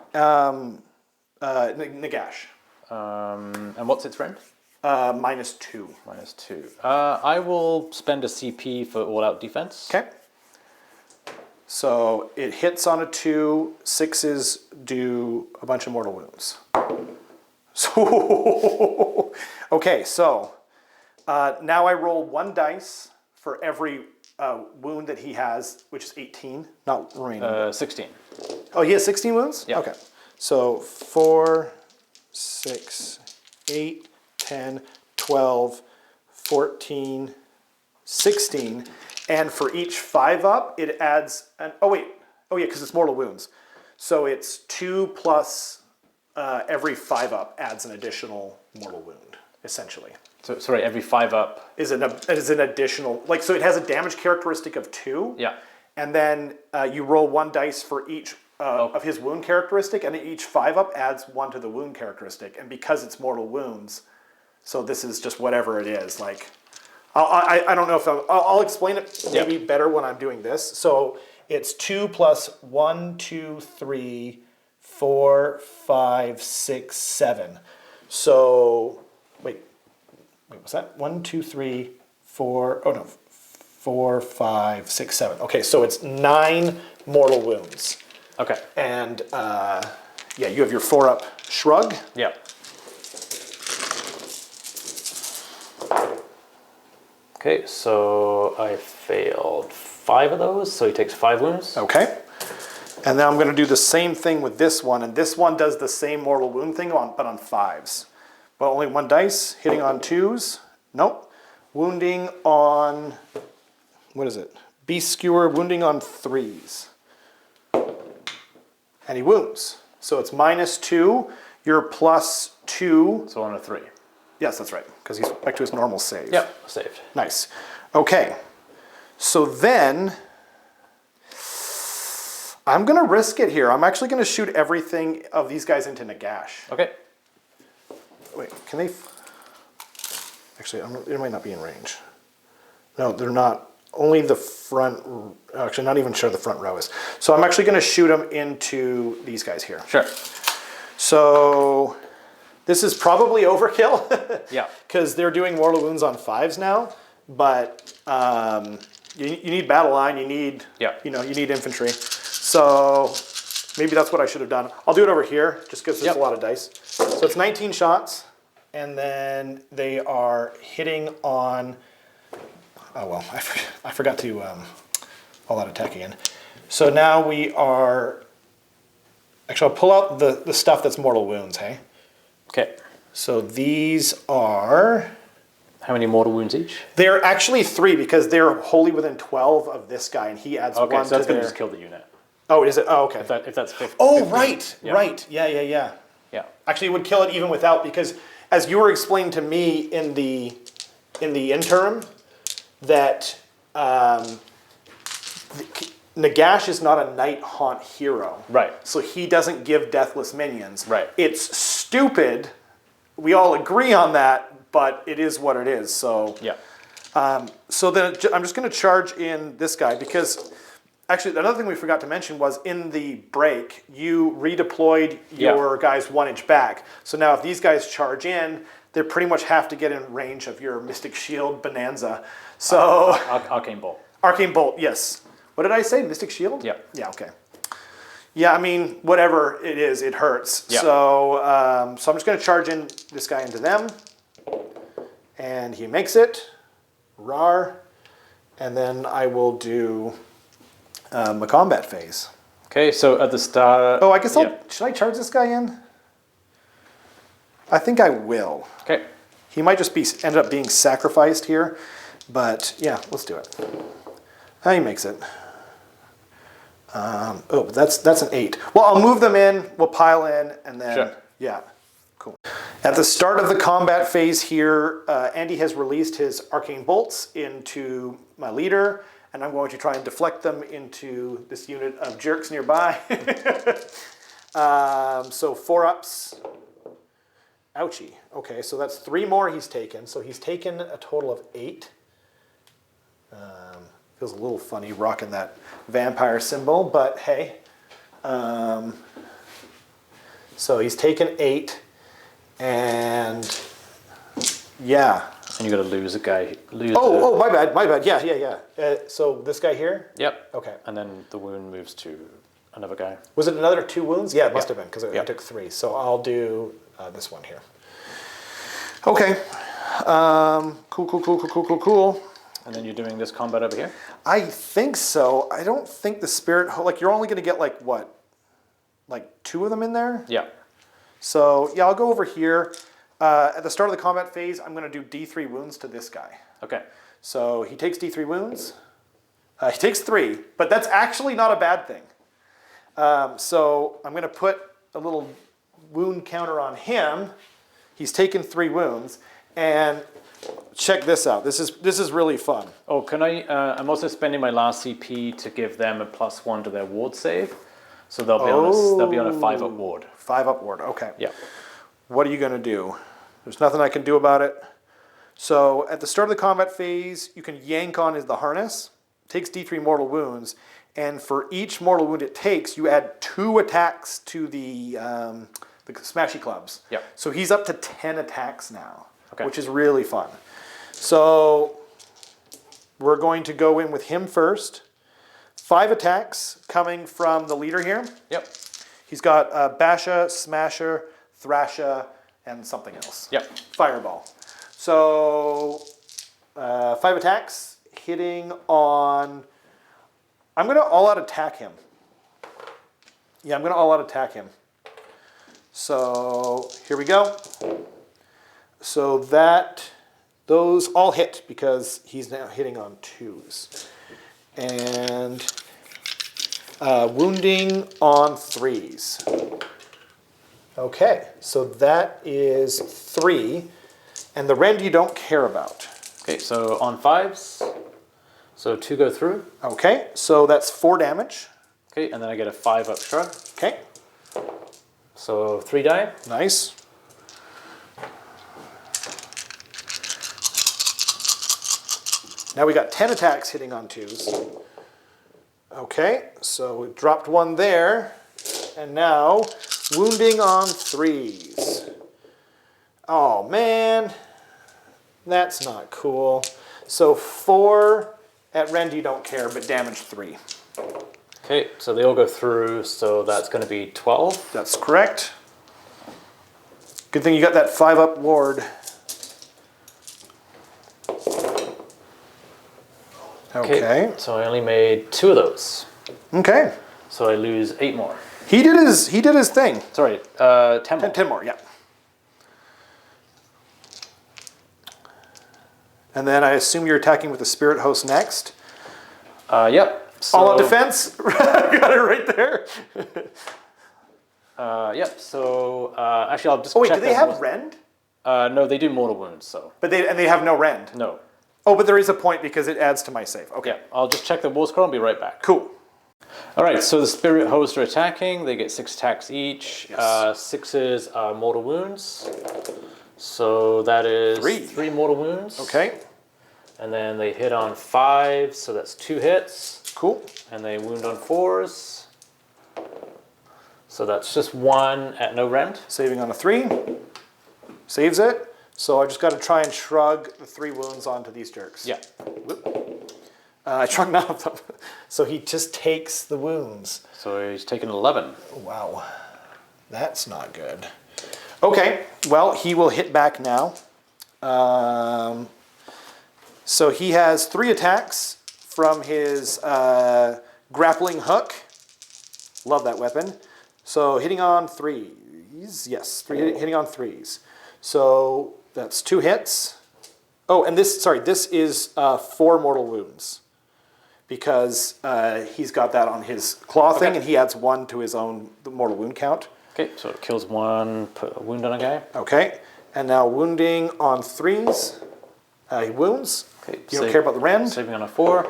Nagash. And what's its friend? -2. -2. I will spend a CP for all-out defense. Okay. So it hits on a 2. 6s do a bunch of mortal wounds. So, okay, so now I roll 1 dice for every wound that he has, which is 18, not remaining. 16. Oh, he has 16 wounds? Yeah. Okay. So 4, 6, 8, 10, 12, 14, 16. And for each 5-up, it adds because it's mortal wounds. So it's 2 plus every 5-up adds an additional mortal wound, essentially. So sorry, every 5-up is an additional, so it has a damage characteristic of 2. Yeah. And then you roll 1 dice for each of his wound characteristic, and each 5-up adds 1 to the wound characteristic. And because it's mortal wounds, so this is just whatever it is. I don't know if I'll explain it maybe better when I'm doing this. So it's 2 plus 1, 2, 3, 4, 5, 6, 7. So wait, what's that? 1, 2, 3, 4. Oh no, 4, 5, 6, 7. Okay, so it's 9 mortal wounds. Okay. And you have your 4-up shrug. Yeah. Okay, so I failed 5 of those, so he takes 5 wounds. Okay. And then I'm going to do the same thing with this one, and this one does the same mortal wound thing, but on 5s. But only 1 dice, hitting on 2s. Nope. Wounding on, what is it? Beast Skewer, wounding on 3s. And he wounds. So it's -2, you're +2. So on a 3. Yes, that's right, because he's back to his normal save. Yep, saved. Nice. Okay. So then I'm going to risk it here. I'm actually going to shoot everything of these guys into Nagash. Okay. Wait, can they? Actually, it might not be in range. No, they're not. Only the front. Actually, not even sure the front row is. So I'm actually going to shoot them into these guys here. Sure. So this is probably overkill. Yeah. Because they're doing mortal wounds on 5s now, but you need battle line. You need. Yeah. You need infantry. So maybe that's what I should have done. I'll do it over here, just because there's a lot of dice. So it's 19 shots, and then they are hitting on. Oh well, I forgot to all that attack again. So now we are. Actually, I'll pull out the stuff that's mortal wounds. Hey. Okay. So these are. How many mortal wounds each? They're actually 3 because they're wholly within 12 of this guy, and he adds 1 so to that's going their. to just kill the unit. Oh, is it? Oh, okay. If that's 50. Oh, 50. right, Yeah. right. Yeah. Yeah. Actually, it would kill it even without, because as you were explaining to me in the interim, that Nagash is not a Nighthaunt hero. Right. So he doesn't give deathless minions. Right. It's stupid. We all agree on that, but it is what it is. So Yeah. so then I'm just going to charge in this guy, because actually another thing we forgot to mention was in the break, you redeployed your guys 1 inch back. So now if these guys charge in, they pretty much have to get in range of your Mystic Shield bonanza. So Arcane Bolt. Arcane Bolt, yes. What did I say? Mystic Shield? Yeah. Yeah, okay. Yeah, I mean, whatever it is, it hurts. Yeah. So, so I'm just going to charge in this guy into them. And he makes it. Rar. And then I will do my combat phase. Okay, so at the start... Oh, I guess should I charge this guy in? I think I will. Okay. He might just end up being sacrificed here. But yeah, let's do it. He makes it. Oh, that's an 8. Well, I'll move them in, we'll pile in, and then, Sure. Yeah, cool. At the start of the combat phase here, Andy has released his arcane bolts into my leader, and I'm going to try and deflect them into this unit of jerks nearby. So 4 ups. Ouchie. Okay, so that's 3 more he's taken. So he's taken a total of 8. Feels a little funny rocking that vampire symbol, but hey. So he's taken 8, and yeah. And you got to lose a guy. Oh, my bad. Yeah. So this guy here? Yep. Okay. And then the wound moves to another guy. Was it another 2 wounds? Yeah, it must have been, because I Yep. took 3. So I'll do this one here. Okay. Cool. And then you're doing this combat over here? I think so. I don't think the spirit, like, you're only going to get, like, what? Like 2 of them in there? Yeah. So, yeah, I'll go over here. At the start of the combat phase, I'm going to do D3 wounds to this guy. Okay. So he takes D3 wounds. He takes 3, but that's actually not a bad thing. So I'm going to put a little wound counter on him. He's taken 3 wounds, and check this out. This is really fun. Oh, can I? I'm also spending my last CP to give them a +1 to their ward save, so they'll be on a 5-up ward. 5-up ward. Okay. Yeah. What are you going to do? There's nothing I can do about it. So at the start of the combat phase, you can yank on the harness. Takes D3 mortal wounds, and for each mortal wound it takes, you add 2 attacks to the smashy clubs. Yeah. So he's up to 10 attacks now, Okay. which is really fun. So we're going to go in with him first. 5 attacks coming from the leader here. Yep. He's got Basha, Smasher, Thrasher, and something else. Yep. Fireball. So 5 attacks. Hitting on, I'm going to all-out attack him. Yeah, I'm going to all-out attack him. So here we go. So those all hit because he's now hitting on 2s. And wounding on 3s. Okay, so that is 3. And the rend you don't care about. Okay, so on 5s, so 2 go through. Okay, so that's 4 damage. Okay, and then I get a 5-up shrug. Okay, So 3 die. nice. Now we got 10 attacks hitting on 2s. Okay, so we dropped 1 there. And now, wounding on 3s. Oh man, that's not cool. So 4 at rend you don't care, but damage 3. Okay, so they all go through, so that's going to be 12. That's correct. Good thing you got that 5-up ward. Okay. So I only made 2 of those. Okay. So I lose 8 more. He did his thing. Sorry, 10 more. 10 more, yeah. And then I assume you're attacking with the Spirit Host next. Yep. So, All out defense. Got it right there. Yep. So actually, I'll just. Oh wait, check do they them. have rend? No, they do mortal wounds. So. But they have no rend. No. Oh, but there is a point because it adds to my save. Okay. Yeah. I'll just check the war scroll and be right back. Cool. All right. So the spirit hosts are attacking. They get 6 attacks each. Yes. 6s are mortal wounds. So that is 3 mortal wounds. Okay. And then they hit on 5, so that's 2 hits. Cool. And they wound on 4s. So that's just 1 at no rend. Saving on a 3. Saves it. So I just got to try and shrug the 3 wounds onto these jerks. Yeah. I shrunk none of them. So he just takes the wounds. So he's taken 11. Wow. That's not good. Okay, well, he will hit back now. So he has 3 attacks from his grappling hook. Love that weapon. So hitting on 3s. Yes, hitting on 3s. So that's 2 hits. Oh, and this is 4 mortal wounds. Because he's got that on his claw thing, and he adds 1 to his own mortal wound count. Okay, so it kills 1, put a wound on a guy. Okay, and now wounding on 3s. He wounds. Okay, you don't care about the rend. Saving on a 4.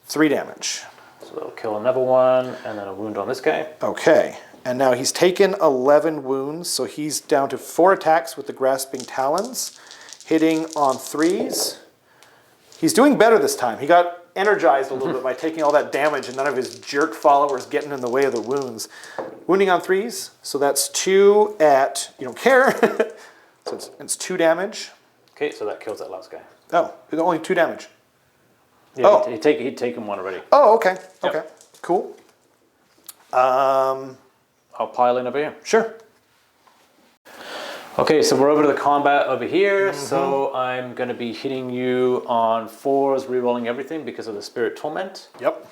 3 damage. So that'll kill another 1, and then a wound on this guy. Okay, and now he's taken 11 wounds, so he's down to 4 attacks with the grasping talons, hitting on 3s. He's doing better this time. He got energized a little bit by taking all that damage and none of his jerk followers getting in the way of the wounds. Wounding on 3s, so that's 2 at, you don't care, so it's 2 damage. Okay, so that kills that last guy. Oh, it's only 2 damage. Yeah, Oh. he'd taken 1 already. Oh, okay, Yep. okay, cool. I'll pile in over here. Sure. Okay, so we're over to the combat over here. So I'm going to be hitting you on 4s, rerolling everything because of the Spirit Torment. Yep.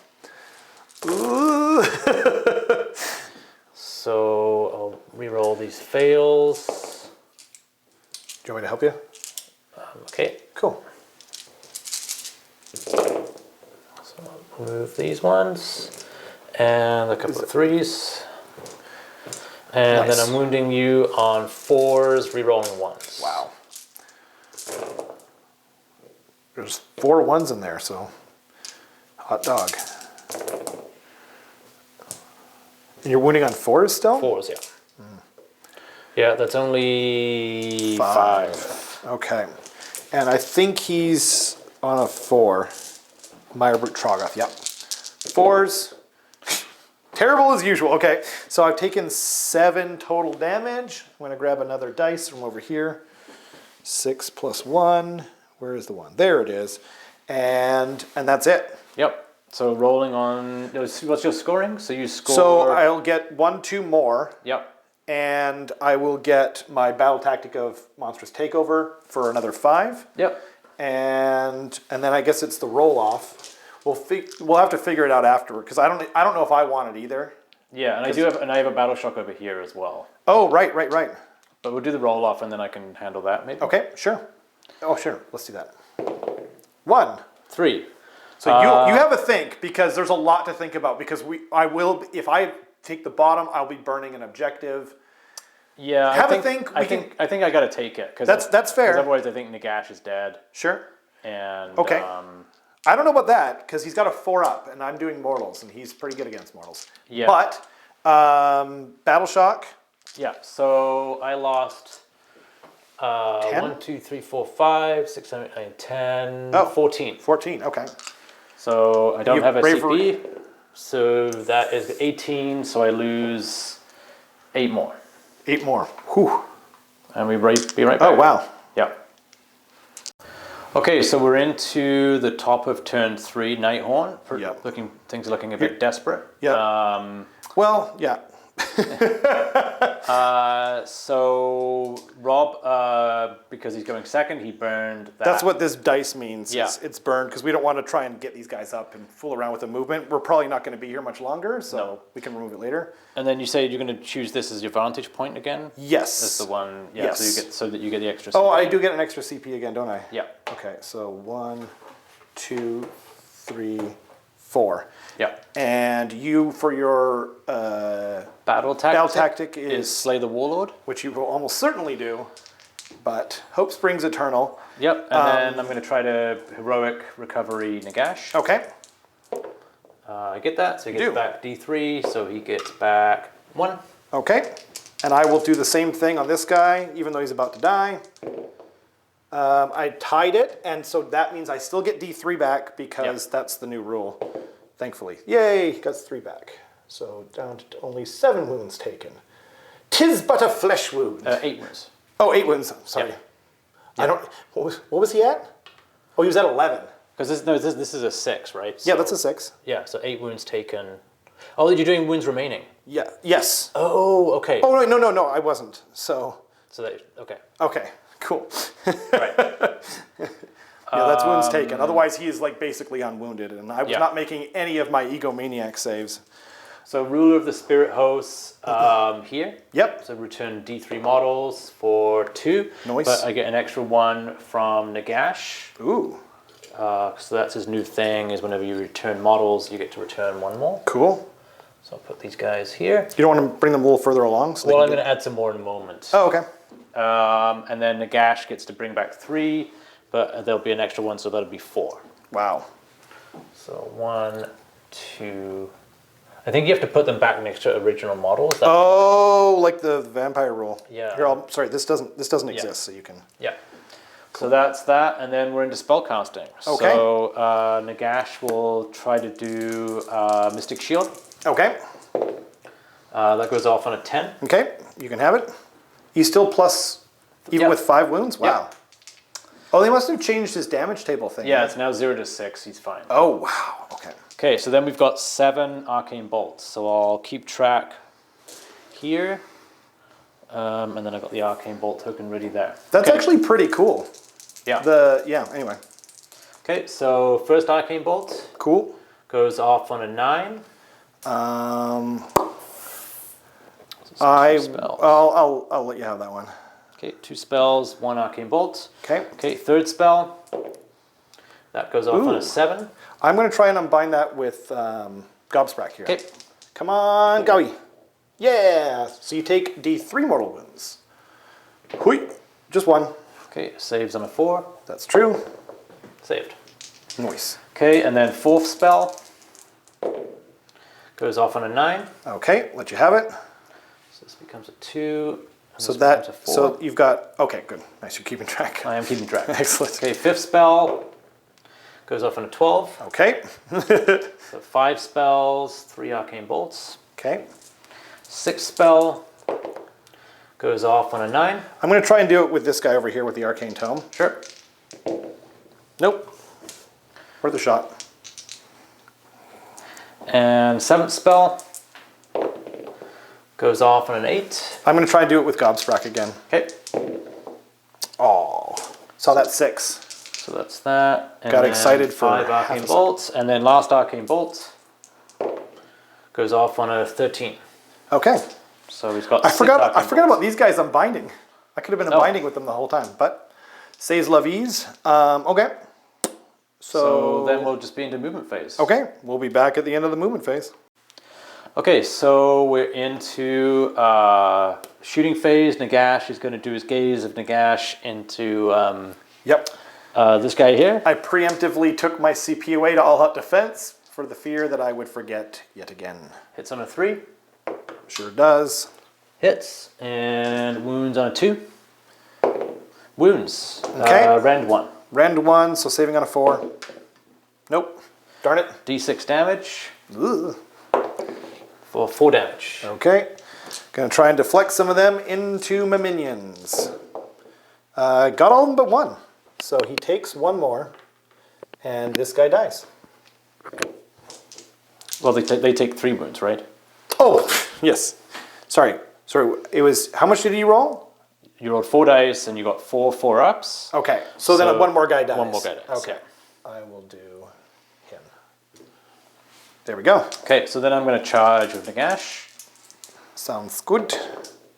Ooh. So I'll reroll these fails. Do you want me to help you? Okay. Cool. So I'll move these ones and a couple of 3s. And Nice. then I'm wounding you on 4s, rerolling 1s. Wow. There's 4 1s in there, so hot dog. And you're wounding on 4s still? 4s, yeah. Yeah, that's only 5. Okay. And I think he's on a 4. Meyerbrut Trogoth, yep. 4s. Terrible as usual. Okay, so I've taken 7 total damage. I'm going to grab another dice from over here. 6 plus 1. Where is the 1? There it is. And that's it. Yep. So rolling on, what's your scoring? So you score. So I'll get 1, 2 more. Yep. And I will get my battle tactic of Monstrous Takeover for another 5. Yep. And then I guess it's the roll off. We'll have to figure it out afterward because I don't know if I want it either. Yeah, and I have a battle shock over here as well. Oh, right. But we'll do the roll off and then I can handle that maybe. Okay, sure. Oh, sure. Let's do that. 1. 3. So you have a think because there's a lot to think about because if I take the bottom, I'll be burning an objective. Yeah, I think I gotta take it because that's fair. 'cause otherwise, I think Nagash is dead. Sure. And Okay. I don't know about that because he's got a 4 up and I'm doing mortals and he's pretty good against mortals. Yeah. But battle shock. Yeah. So I lost 1, 2, 3, 4, 5, 6, 7, 8, 9, 10, 14. 14. Okay. So I don't have a bravery. CP. So that is 18. So I lose 8 more. 8 more. Whew. And we be right back. Oh wow. Yeah. Okay, so we're into the top of turn 3, Nighthaunt. Yep. Things are looking a bit desperate. Yeah. Well, yeah. So Rob, because he's going second, he burned that. That's what this dice means. Yeah. It's burned because we don't want to try and get these guys up and fool around with the movement. We're probably not going to be here much longer, so we can remove it later. And then you say you're going to choose this as your vantage point again? Yes. That's the one. Yeah. Yes. So that you get the extra. Oh, CP. I do get an extra CP again, don't I? Yeah. Okay, so 1, 2, 3, 4. Yeah. And you, for your Battle tactic is slay the warlord. which you will almost certainly do, but hope springs eternal. Yep. And then I'm going to try to heroic recovery Nagash. Okay. I get that. So he gets do. back D3. So he gets back 1. Okay. And I will do the same thing on this guy, even though he's about to die. I tied it, and so that means I still get D3 back because that's the new rule, thankfully. Yay, got 3 back. So down to only 7 wounds taken. 'Tis but a flesh wound. 8 wounds. Oh, 8 wounds, sorry. Yeah. I don't, what was he at? Oh, he was at 11. Because this is a 6, right? Yeah, So- that's a 6. Yeah, so 8 wounds taken. Oh, you're doing wounds remaining. Yeah. Yes. Oh, okay. Oh no, I wasn't. So. So that okay. Okay. Cool. Right. Yeah, that's wounds taken. Otherwise, he is like basically unwounded, and I was Yeah. not making any of my egomaniac saves. So ruler of the spirit hosts here. Yep. So return D3 models for 2. Nice. But I get an extra 1 from Nagash. Ooh. So that's his new thing, is whenever you return models, you get to return 1 more. Cool. So I'll put these guys here. You don't want to bring them a little further along? So Well, I'm going to add some more in a moment. Oh, okay. And then Nagash gets to bring back 3, but there'll be an extra 1, so that'll be 4. Wow. So 1, 2... I think you have to put them back next to original models. Oh, like the vampire rule. Yeah. Here, sorry, this doesn't exist, so you can. Yeah. So that's that, and then we're into spellcasting. Okay. So Nagash will try to do Mystic Shield. Okay. That goes off on a 10. Okay, you can have it. He's still plus, even Yeah. with 5 wounds? Wow. Yeah. Oh, they must have changed his damage table thing. Yeah, right? it's now 0 to 6. He's fine. Oh, wow. Okay. Okay, so then we've got 7 arcane bolts. So I'll keep track here, and then I've got the arcane bolt token ready there. That's Okay. actually pretty cool. Yeah. Anyway. Okay, so first arcane bolt Cool. goes off on a 9. Spells. I'll let you have that one. Okay, 2 spells, 1 arcane bolt. Okay. Okay, third spell. That goes off on Ooh. a 7. I'm going to try and unbind that with Gobsprakk here. Okay. Come on, Gowie. Yeah. So you take D3 mortal wounds. Hui. Just 1. Okay, saves on a 4. That's true. Saved. Nice. Okay, and then fourth spell goes off on a 9. Okay, let you have it. So this becomes a 2. and So this becomes a 4. so you've got, okay, good. Nice, you're keeping track. I am keeping track. Excellent. Okay, fifth spell goes off on a 12. Okay. So 5 spells, 3 arcane bolts. Okay. Sixth spell goes off on a 9. I'm going to try and do it with this guy over here with the arcane tome. Sure. Nope. Worth a shot. And seventh spell goes off on an 8. I'm going to try and do it with Gobsprakk again. Okay. Oh, saw that 6. So that's that. And Got then excited for 5 half a arcane second. bolts, and then last arcane bolt goes off on a 13. Okay. So he's got. I 6 forgot arcane about bolts. these guys unbinding. I could have been unbinding with them the whole time, but says Lavies. Okay. So then we'll just be into movement phase. Okay, we'll be back at the end of the movement phase. Okay, so we're into shooting phase. Nagash is going to do his gaze of Nagash into Yep. this guy here. I preemptively took my CP away to all-out defense for the fear that I would forget yet again. Hits on a 3. Sure does. Hits. And wounds on a 2. Wounds. Okay. Rend 1. Rend 1, so saving on a 4. Nope. Darn it. D6 damage Ugh. for 4 damage. Okay. Gonna try and deflect some of them into my minions. Got all of them but 1. So he takes 1 more, and this guy dies. Well, they take 3 wounds, right? Oh, yes. Sorry. It was, how much did he roll? You rolled 4 dice and you got 4 4-ups. Okay. So then 1 more guy dies. 1 more guy dies. Okay. I will do him. There we go. Okay, so then I'm going to charge with Nagash. Sounds good.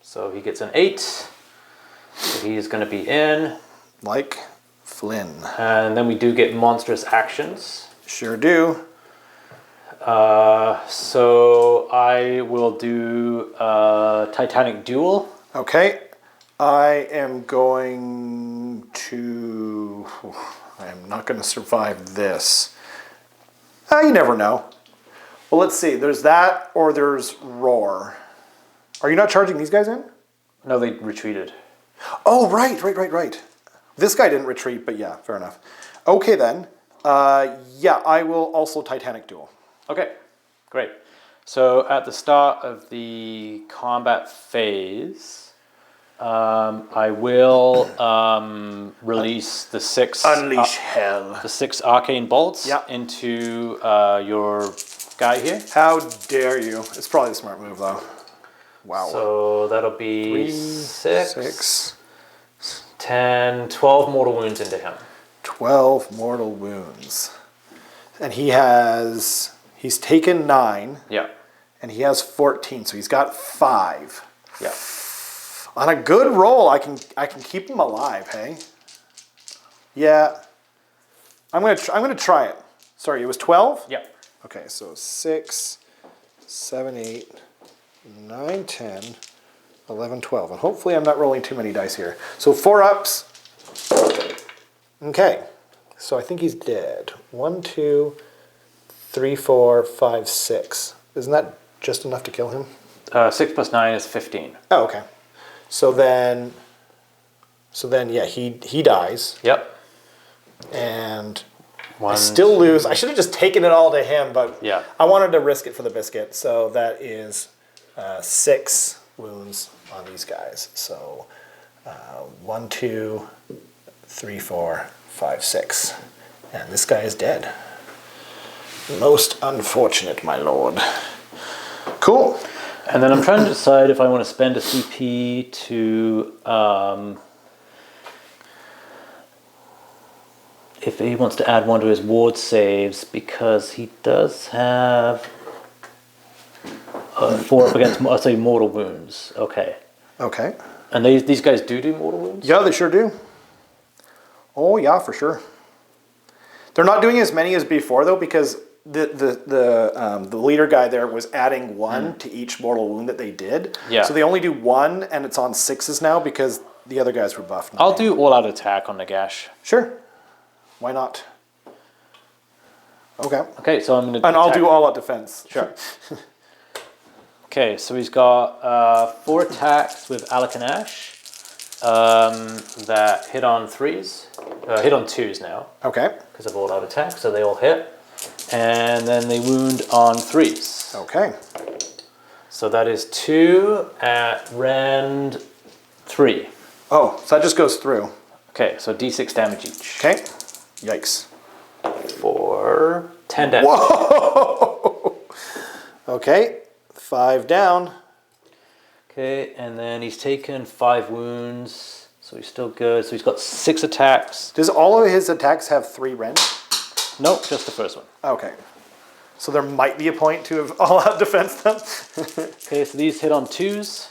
So he gets an 8. So he's going to be in. Like Flynn. And then we do get monstrous actions. Sure do. So I will do Titanic Duel. Okay. I am going to... I am not going to survive this. You never know. Well, let's see. There's that or there's Roar. Are you not charging these guys in? No, they retreated. Oh, right. This guy didn't retreat, but yeah, fair enough. Okay, then. Yeah, I will also Titanic Duel. Okay, great. So at the start of the combat phase, I will release the 6 Unleash hell. the 6 arcane bolts Yeah. into your guy here. How dare you? It's probably the smart move, though. Wow. So that'll be 6, 6, 10, 12 mortal wounds into him. 12 mortal wounds. And he's taken 9, Yeah. and he has 14, so he's got 5. Yeah. On a good roll, I can keep him alive, hey? Yeah. I'm gonna try it. Sorry, it was 12? Yeah. Okay, so 6, 7, 8, 9, 10, 11, 12. And hopefully I'm not rolling too many dice here. So 4 ups. Okay. So I think he's dead. 1, 2, 3, 4, 5, 6. Isn't that just enough to kill him? 6 plus 9 is 15. Oh, okay. So then yeah, he dies. Yep. And I One, still lose. I should have just taken it all to him, but Yeah. I wanted to risk it for the biscuit. So that is 6 wounds on these guys. So 1, 2, 3, 4, 5, 6. And this guy is dead. Most unfortunate, my lord. Cool. And then I'm trying to decide if I want to spend a CP to, if he wants to add one to his ward saves, because he does have 4 up against, I'll say, mortal wounds. Okay. Okay. And these guys do mortal wounds? Yeah, they sure do. Oh yeah, for sure. They're not doing as many as before though, because the leader guy there was adding 1 to each mortal wound that they did. Yeah. So they only do 1, and it's on 6s now because the other guys were buffed. I'll do all-out attack on Nagash. Sure. Why not? Okay. Okay, so I'm going to And I'll do all-out defense. Sure. Okay, so he's got 4 attacks with Alakanash that hit on 3s, hit on 2s now. Okay. Because of all-out attack, so they all hit. And then they wound on 3s. Okay. So that is 2 at rend 3. Oh, so that just goes through. Okay, so d6 damage each. Okay. Yikes. For 10 damage. Whoa! Okay. 5 down. Okay, and then he's taken 5 wounds, so he's still good. So he's got 6 attacks. Does all of his attacks have 3 rend? Nope, just the first one. Okay. So there might be a point to have all-out defense then. Okay, so these hit on 2s.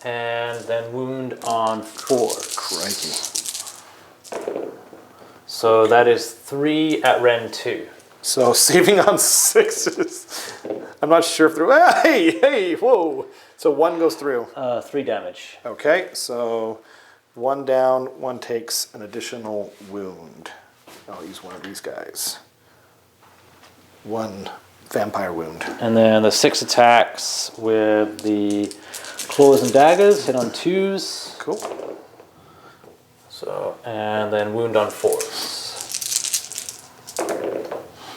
And then wound on 4s. Crikey. So that is 3 at rend 2. So saving on 6s. I'm not sure if through. Hey, whoa. So 1 goes through. 3 damage. Okay, so 1 down, 1 takes an additional wound. I'll use one of these guys. 1 vampire wound. And then the 6 attacks with the claws and daggers hit on 2s. Cool. So, and then wound on 4s.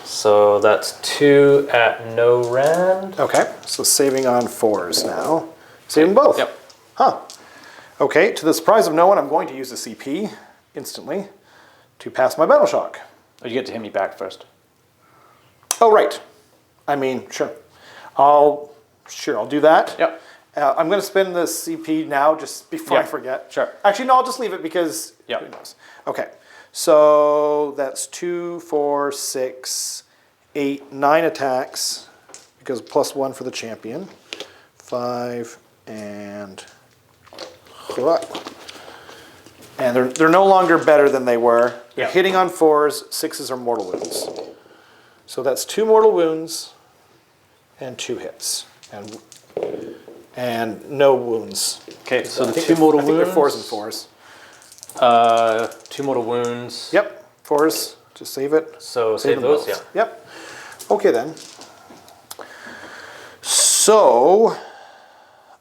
So that's 2 at no rend. Okay, so saving on 4s now. Saving both. Yep. Huh. Okay, to the surprise of no one, I'm going to use the CP instantly to pass my battle shock. Oh, you get to hit me back first. Oh, right. I mean, sure. I'll do that. Yep. I'm going to spend the CP now just before I Yeah, forget. sure. Actually, no, I'll just leave it because Yep. who knows. Okay, so that's 2, 4, 6, 8, 9 attacks because +1 for the champion. 5 and... And they're no longer better than they were. They're Yep. hitting on 4s, 6s are mortal wounds. So that's 2 mortal wounds and 2 hits. And no wounds. Okay, so I the think 2 mortal I think wounds. they're 4s and 4s. 2 mortal wounds. Yep, 4s. Just save it. So save them those, both. yeah. Yep. Okay then. So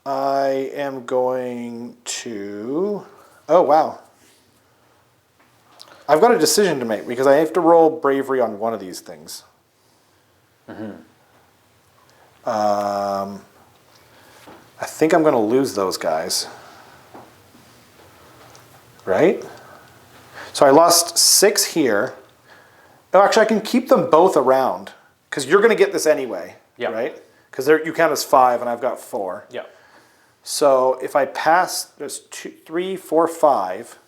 I am going to. Oh wow. I've got a decision to make because I have to roll bravery on one of these things. I think I'm going to lose those guys. Right? So I lost 6 here. Oh, actually, I can keep them both around because you're going to get this anyway, right? Because you count as 5 and I've got 4. Yeah. So if I pass, there's 2, 3, 4, 5.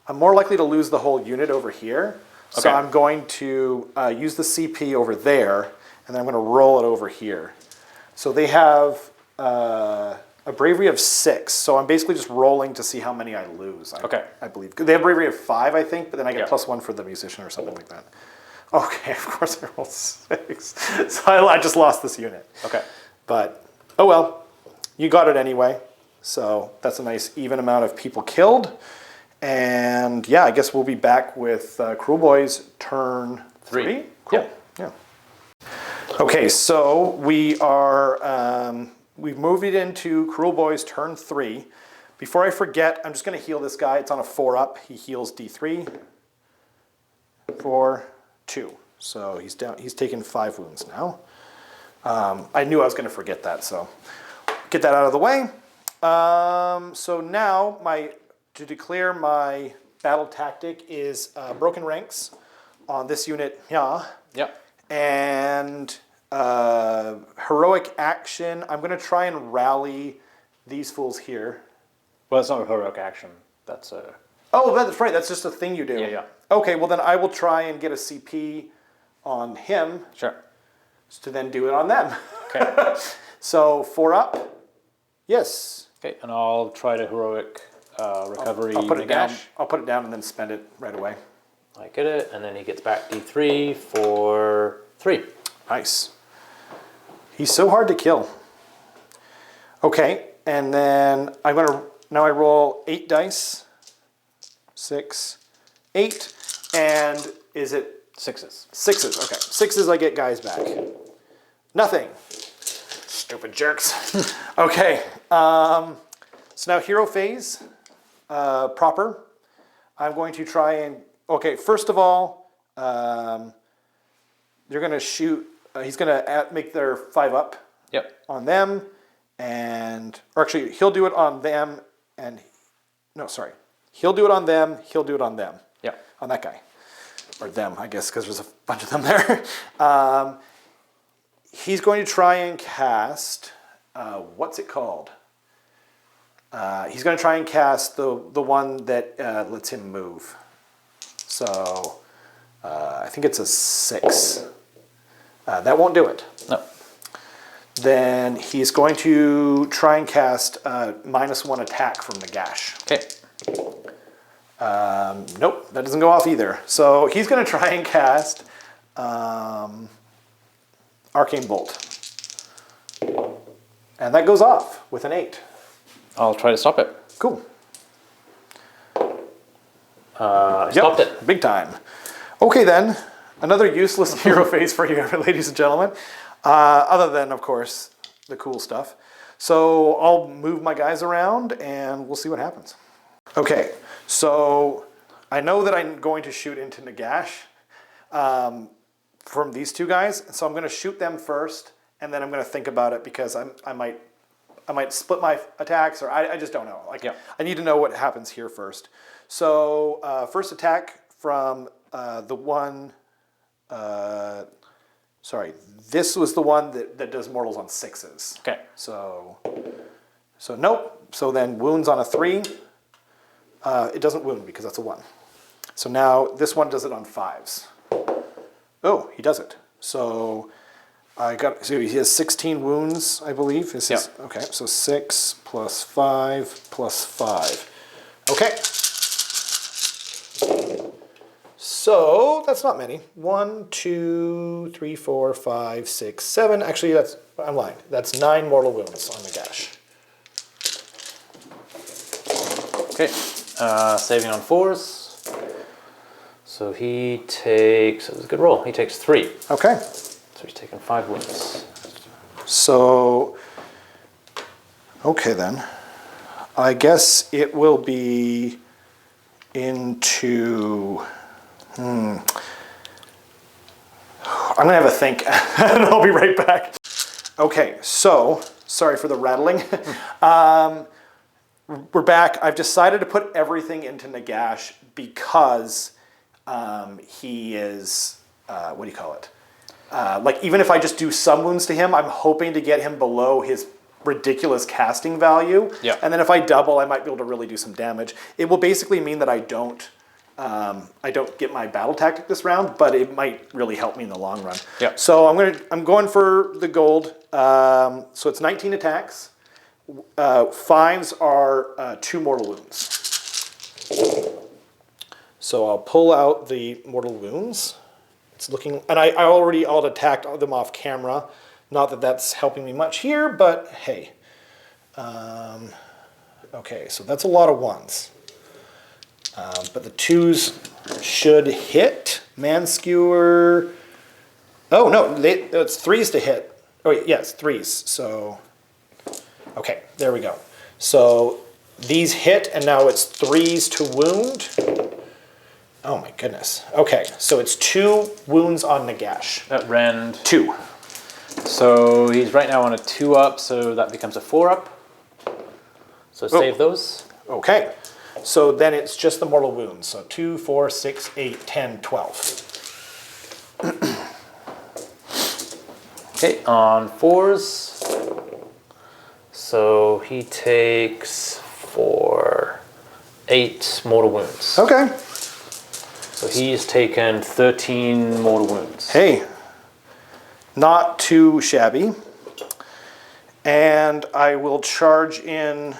I'm more likely to lose the whole unit over here. So I'm going to use the CP over there, and then I'm going to roll it over here. So they have a bravery of 6. So I'm basically just rolling to see how many I lose. I believe they have bravery of 5, I think, but then I get +1 for the musician or something like that. Okay, of course I rolled 6. So I just lost this unit. Okay. But oh well, you got it anyway. So that's a nice even amount of people killed. And yeah, I guess we'll be back with Kruleboyz Turn 3. Cool. Yeah. Okay, so we are we've moved it into Kruleboyz Turn 3. Before I forget, I'm just going to heal this guy. It's on a 4-up. He heals D3, 4, 2. So he's down. He's taken 5 wounds now. I knew I was going to forget that, so get that out of the way. So now to declare my battle tactic is broken ranks on this unit here. Yep. And heroic action, I'm going to try and rally these fools here. Well, it's not a heroic action. That's a... Oh, that's right. That's just a thing you do. Yeah. Okay, well then I will try and get a CP on him. Sure. To then do it on them. Okay. So 4 up. Yes. Okay, and I'll try to heroic recovery. I'll put it down. Nagash. I'll put it down and then spend it right away. I get it, and then he gets back D3 for 3. Nice. He's so hard to kill. Okay, and then now I roll 8 dice. 6, 8, and is it 6s? 6s? Okay, 6s. I get guys back. Nothing. Stupid jerks. Okay. So now hero phase proper. I'm going to try and first of all, you're going to shoot. He's going to make their 5-up. Yep. On them, or actually he'll do it on them, he'll do it on them. He'll do it on them. Yeah. On that guy, or them, I guess, because there's a bunch of them there. He's going to try and cast. What's it called? He's going to try and cast the one that lets him move. So I think it's a 6. That won't do it. No. Then he's going to try and cast -1 attack from Nagash. Okay. Nope, that doesn't go off either. So he's going to try and cast Arcane Bolt. And that goes off with an 8. I'll try to stop it. Cool. Stopped it. Big time. Okay then, another useless hero phase for you, ladies and gentlemen. Other than, of course, the cool stuff. So I'll move my guys around and we'll see what happens. Okay, so I know that I'm going to shoot into Nagash from these 2 guys. So I'm going to shoot them first, and then I'm going to think about it because I might split my attacks, or I just don't know. I need to know what happens here first. So first attack from the one. Sorry, this was the one that does mortals on 6s. Okay. So nope. So then wounds on a 3. It doesn't wound because that's a 1. So now this one does it on 5s. Oh, he does it. So he has 16 wounds, I believe. Okay, so 6 plus 5 plus 5. Okay. So that's not many. 1, 2, 3, 4, 5, 6, 7. Actually, I'm lying. That's 9 mortal wounds on Nagash. Okay. Saving on 4s. So he takes, that was a good roll. He takes 3. Okay. So he's taken 5 wounds. So, okay then. I guess it will be into... I'm going to have a think, and I'll be right back. Okay, so Sorry for the rattling. We're back. I've decided to put everything into Nagash because he is, what do you call it? Like, even if I just do some wounds to him, I'm hoping to get him below his ridiculous casting value. Yeah. And then if I double, I might be able to really do some damage. It will basically mean that I don't get my battle tactic this round, but it might really help me in the long run. Yeah. So I'm going for the gold. So it's 19 attacks. 5s are 2 mortal wounds. So I'll pull out the mortal wounds. It's looking, and I already attacked them off camera. Not that that's helping me much here, but hey. Okay, so that's a lot of 1s. But the 2s should hit. Manskewer. Oh no, it's 3s to hit. Oh yes, 3s. So, okay, there we go. So these hit, and now it's 3s to wound. Oh my goodness. Okay, so it's 2 wounds on Nagash. At rend. 2. So he's right now on a 2-up, so that becomes a 4-up. So save those. Okay. So then it's just the mortal wounds. So 2, 4, 6, 8, 10, 12. Okay, on 4s. So he takes 8 mortal wounds. Okay. So he's taken 13 mortal wounds. Hey, not too shabby. And I will charge in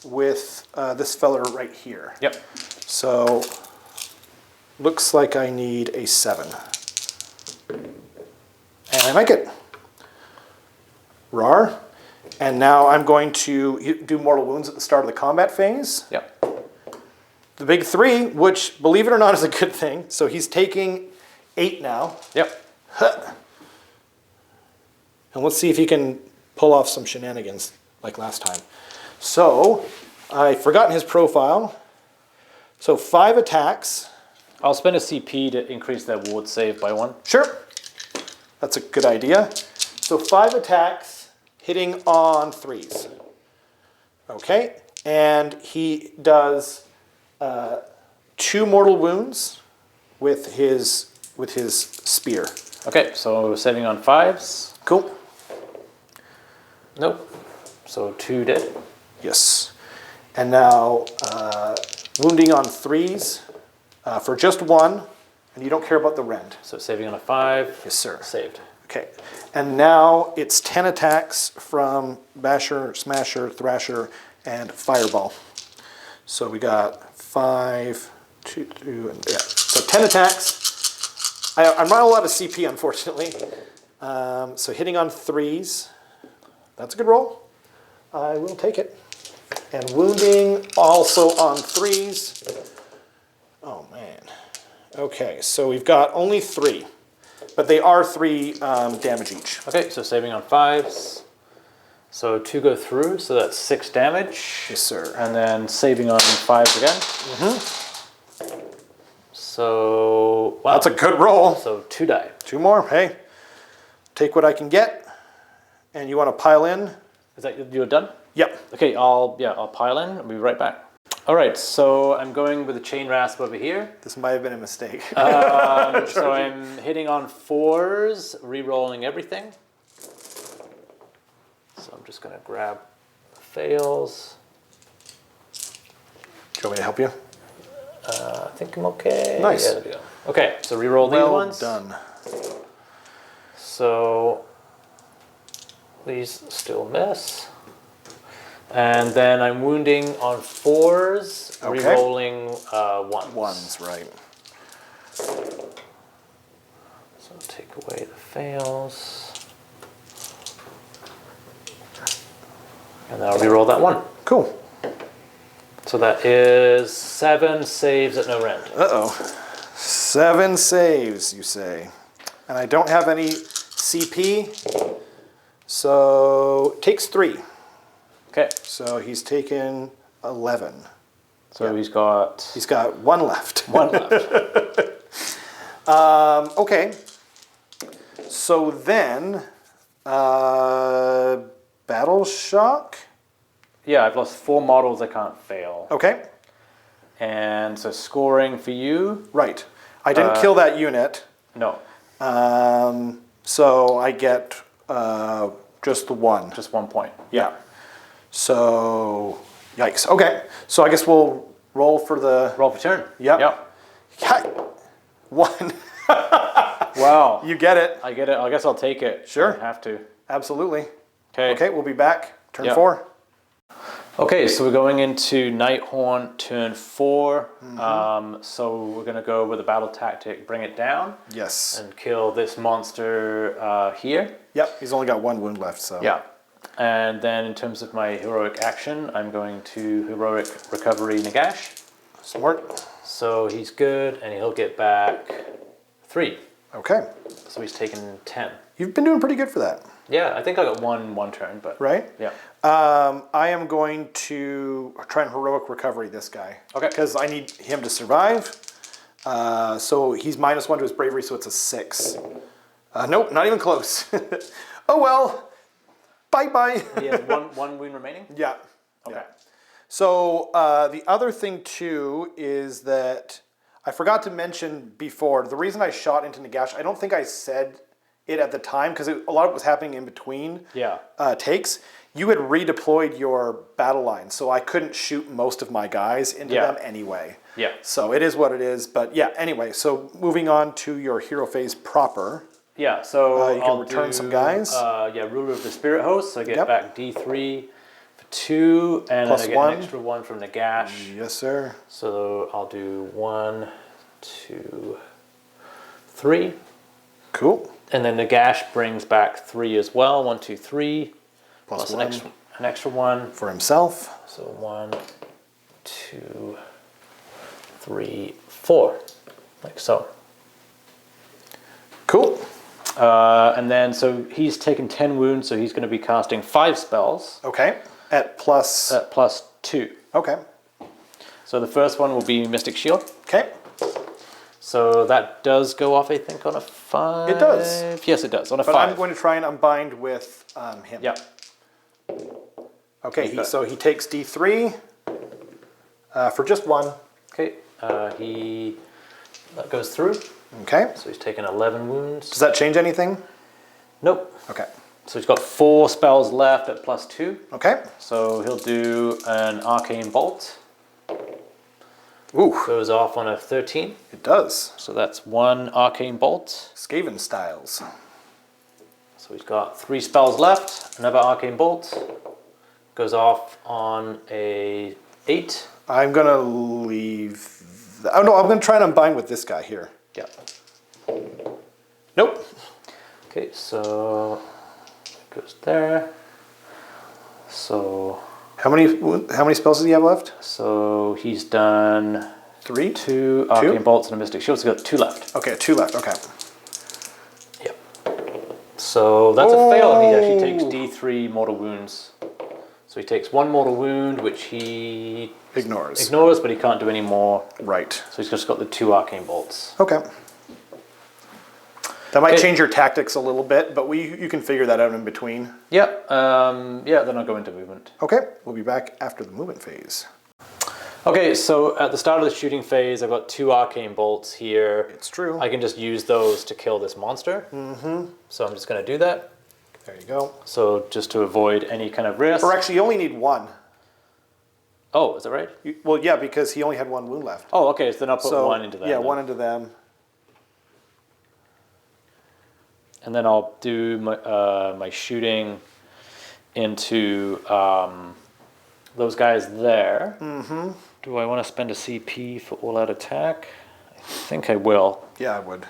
with this fella right here. Yep. So looks like I need a 7. And I make it. Rar. And now I'm going to do mortal wounds at the start of the combat phase. Yep. The big 3, which, believe it or not, is a good thing. So he's taking 8 now. Yep. And let's see if he can pull off some shenanigans like last time. So, I've forgotten his profile. So 5 attacks. I'll spend a CP to increase their ward save by 1. Sure. That's a good idea. So 5 attacks, hitting on 3s. Okay. And he does 2 mortal wounds with his spear. Okay, so saving on 5s. Cool. Nope. So 2 dead. Yes. And now wounding on 3s for just 1, and you don't care about the rend. So saving on a 5. Yes, sir. Saved. Okay. And now it's 10 attacks from Basher, Smasher, Thrasher, and Fireball. So we got 5, 2, and yeah. So 10 attacks. I'm not a lot of CP, unfortunately. So hitting on 3s. That's a good roll. I will take it. And wounding also on 3s. Oh, man. Okay, so we've got only 3. But they are 3 damage each. Okay, so saving on 5s. So 2 go through, so that's 6 damage. Yes, sir. And then saving on 5s again. Mm-hmm. So, wow. That's a good roll. So 2 die. 2 more. Hey, take what I can get. And you want to pile in? Is that you're done? Yep. Okay, I'll pile in. I'll be right back. All right, so I'm going with the chain rasp over here. This might have been a mistake. So I'm hitting on 4s, re-rolling everything. So I'm just gonna grab the fails. Do you want me to help you? I think I'm okay. Nice. Yeah, there we go. Okay, so re-roll these ones. Well done. So these still miss. And then I'm wounding on 4s, Okay. re-rolling 1s. 1s, right. So take away the fails. And then I'll re-roll that 1. Cool. So that is 7 saves at no rend. Uh-oh. 7 saves, you say. And I don't have any CP, so takes 3. Okay. So he's taken 11. So he's got 1 left. 1 left. Okay. So then, Battle Shock. Yeah, I've lost 4 models I can't fail. Okay. And so scoring for you? Right. I didn't kill that unit. No. So I get just the 1. Just 1 point. Yeah. So, yikes. Okay. So I guess we'll roll for the... Roll for turn. Yep. 1. Wow. You get it. I get it. I guess I'll take it. Sure. I have to. Absolutely. Okay. Okay, we'll be back. Turn Yep. 4. Okay, so we're going into Nighthaunt Turn 4. So we're going to go with a battle tactic, bring it down, Yes. and kill this monster here. Yep, he's only got 1 wound left, so. Yeah. And then in terms of my heroic action, I'm going to heroic recovery Nagash. Smart. So he's good, and he'll get back 3. Okay. So he's taken 10. You've been doing pretty good for that. Yeah, I think I got one turn, but... Right? Yeah. I am going to try and heroic recovery this guy. Okay. Because I need him to survive. So he's -1 to his bravery, so it's a 6. Nope, not even close. Oh well. Bye-bye. He has one wound remaining? Yeah. Okay. Yeah. So the other thing too is that I forgot to mention before, the reason I shot into Nagash, I don't think I said it at the time because a lot of it was happening in between takes. You had redeployed your battle line, so I couldn't shoot most of my guys into them anyway. Yeah. So it is what it is, but yeah, anyway, so moving on to your hero phase proper. Yeah, so you can return some guys. Yeah, Ruler of the Spirit Host, so I get Yep. back D3 for 2, and Plus then I get 1. an extra 1 from Nagash. Yes, sir. So I'll do 1, 2, 3. Cool. And then Nagash brings back 3 as well. 1, 2, 3. Plus Plus 1. an extra 1. For himself. So 1, 2, 3, 4. Like so. Cool. And then, so he's taken 10 wounds, so he's going to be casting 5 spells Okay. At plus... at plus 2. okay. So the first one will be Mystic Shield. Okay. So that does go off, I think, on a 5. It does. Yes, it does, on a But 5. I'm going to try and unbind with him. Yeah. Okay, so he takes D3 for just 1. Okay, that goes through. Okay. So he's taken 11 wounds. Does that change anything? Nope. Okay. So he's got 4 spells left at plus 2. Okay. So he'll do an Arcane Bolt. Ooh, Goes off on a 13. it does. So that's 1 Arcane Bolt. Skaven styles. So he's got 3 spells left. Another Arcane Bolt. Goes off on a 8. I'm going to leave... oh, no, I'm going to try and unbind with this guy here. Yeah. Nope. Okay, so it goes there. So How many spells does he have left? so he's done 3? 2 Arcane Bolts and a Mystic Shield. So he's got 2 left. Okay, 2 left. Okay. Yep. So that's a fail, and he actually takes D3 mortal wounds. So he takes 1 mortal wound, which he Ignores. but he can't do any more. Right. So he's just got the 2 Arcane Bolts. Okay. That might change your tactics a little bit, but you can figure that out in between. Yep. Yeah, then I'll go into movement. Okay, we'll be back after the movement phase. Okay, so at the start of the shooting phase, I've got 2 Arcane Bolts here. It's true. I can just use those to kill this monster. Mm-hmm. So I'm just going to do that. There you go. So just to avoid any kind of risk. Or actually, you only need 1. Oh, is that right? Well, yeah, because he only had 1 wound left. Oh, okay, so then I'll put 1 into that. Yeah, then. 1 into them. And then I'll do my shooting into those guys there. Mm-hmm. Do I want to spend a CP for all-out attack? I think I will. Yeah, I would.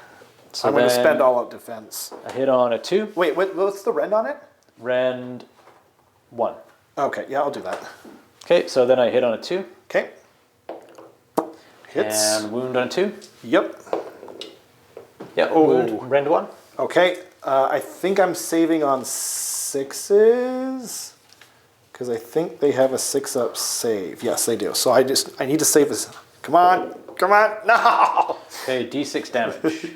So I'm going to then spend all out defense. I hit on a 2. Wait, what's the rend on it? Rend 1. Okay, yeah, I'll do that. Okay, so then I hit on a 2. Okay. Hits. And wound on a 2. Yep. Yeah, Oh. wound, rend 1. Okay, I think I'm saving on 6s. Because I think they have a 6-up save. Yes, they do. So I need to save this. Come on, no! Okay, D6 damage.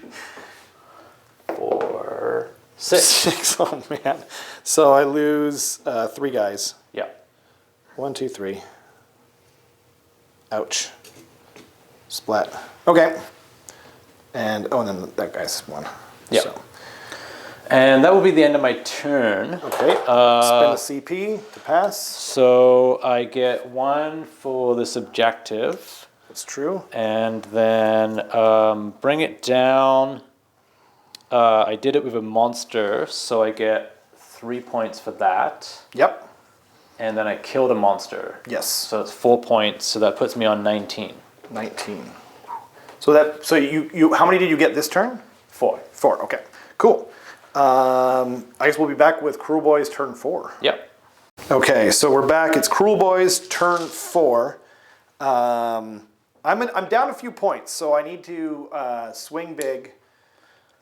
For 6. 6. Oh man. So I lose 3 guys. Yeah. 1, 2, 3. Ouch. Splat. Okay. And and then that guy's 1. Yeah. So. And that will be the end of my turn. Okay. Spend a CP to pass. So I get 1 for this objective. That's true. And then bring it down. I did it with a monster, so I get 3 points for that. Yep. And then I killed a monster. Yes. So it's 4 points, so that puts me on 19. 19. So you how many did you get this turn? 4. 4. Okay. Cool. I guess we'll be back with Kruleboyz Turn 4. Yep. Okay, so we're back. It's Kruleboyz Turn 4. I'm down a few points, so I need to swing big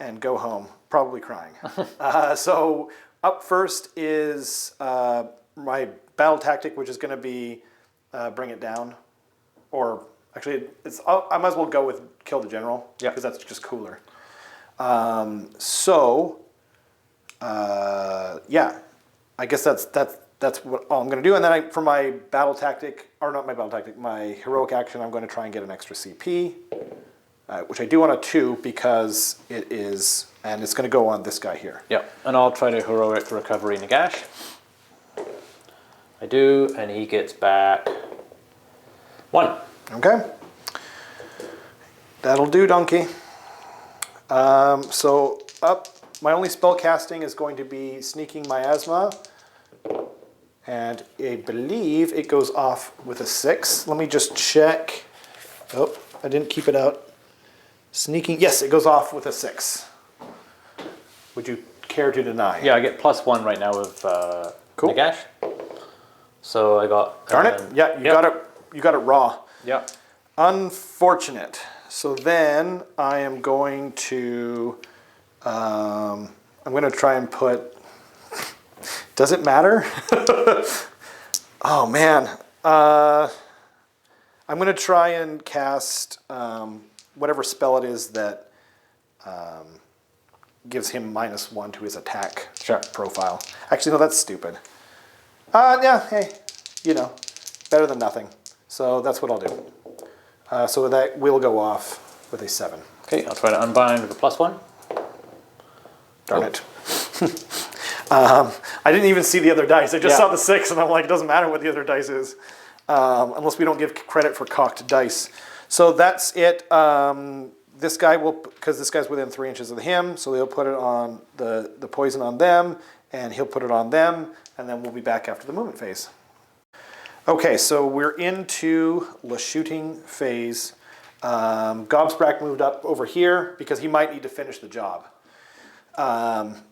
and go home, probably crying. So up first is my battle tactic, which is going to be bring it down, or actually, I might as well go with kill the general, because that's just cooler. Yeah, I guess that's what all I'm going to do. And then for my battle tactic, or not my battle tactic, my heroic action, I'm going to try and get an extra CP, which I do on a 2 because it is, and it's going to go on this guy here. Yeah, and I'll try to heroic recovery Nagash. I do, and he gets back 1. Okay. That'll do, donkey. So up, my only spell casting is going to be Sneaking Miasma. And I believe it goes off with a 6. Let me just check. Oh, I didn't keep it out. Sneaking, yes, it goes off with a 6. Would you care to deny? Yeah, I get +1 right now with Cool. Nagash. So I got... Darn it. Yeah, you got it raw. Yeah. Unfortunate. So then I am going to try and put, does it matter? Oh man. I'm going to try and cast whatever spell it is that gives him -1 to his attack profile. Actually, no, that's stupid. Yeah, hey, better than nothing. So that's what I'll do. So that will go off with a 7. Okay, I'll try to unbind with a +1. Darn it. I didn't even see the other dice. I just saw the 6 and I'm like, it doesn't matter what the other dice is. Unless we don't give credit for cocked dice. So that's it. This guy will, because this guy's within 3 inches of him, so they'll put it on the poison on them, and he'll put it on them, and then we'll be back after the movement phase. Okay, so we're into the shooting phase. Gobsprakk moved up over here because he might need to finish the job.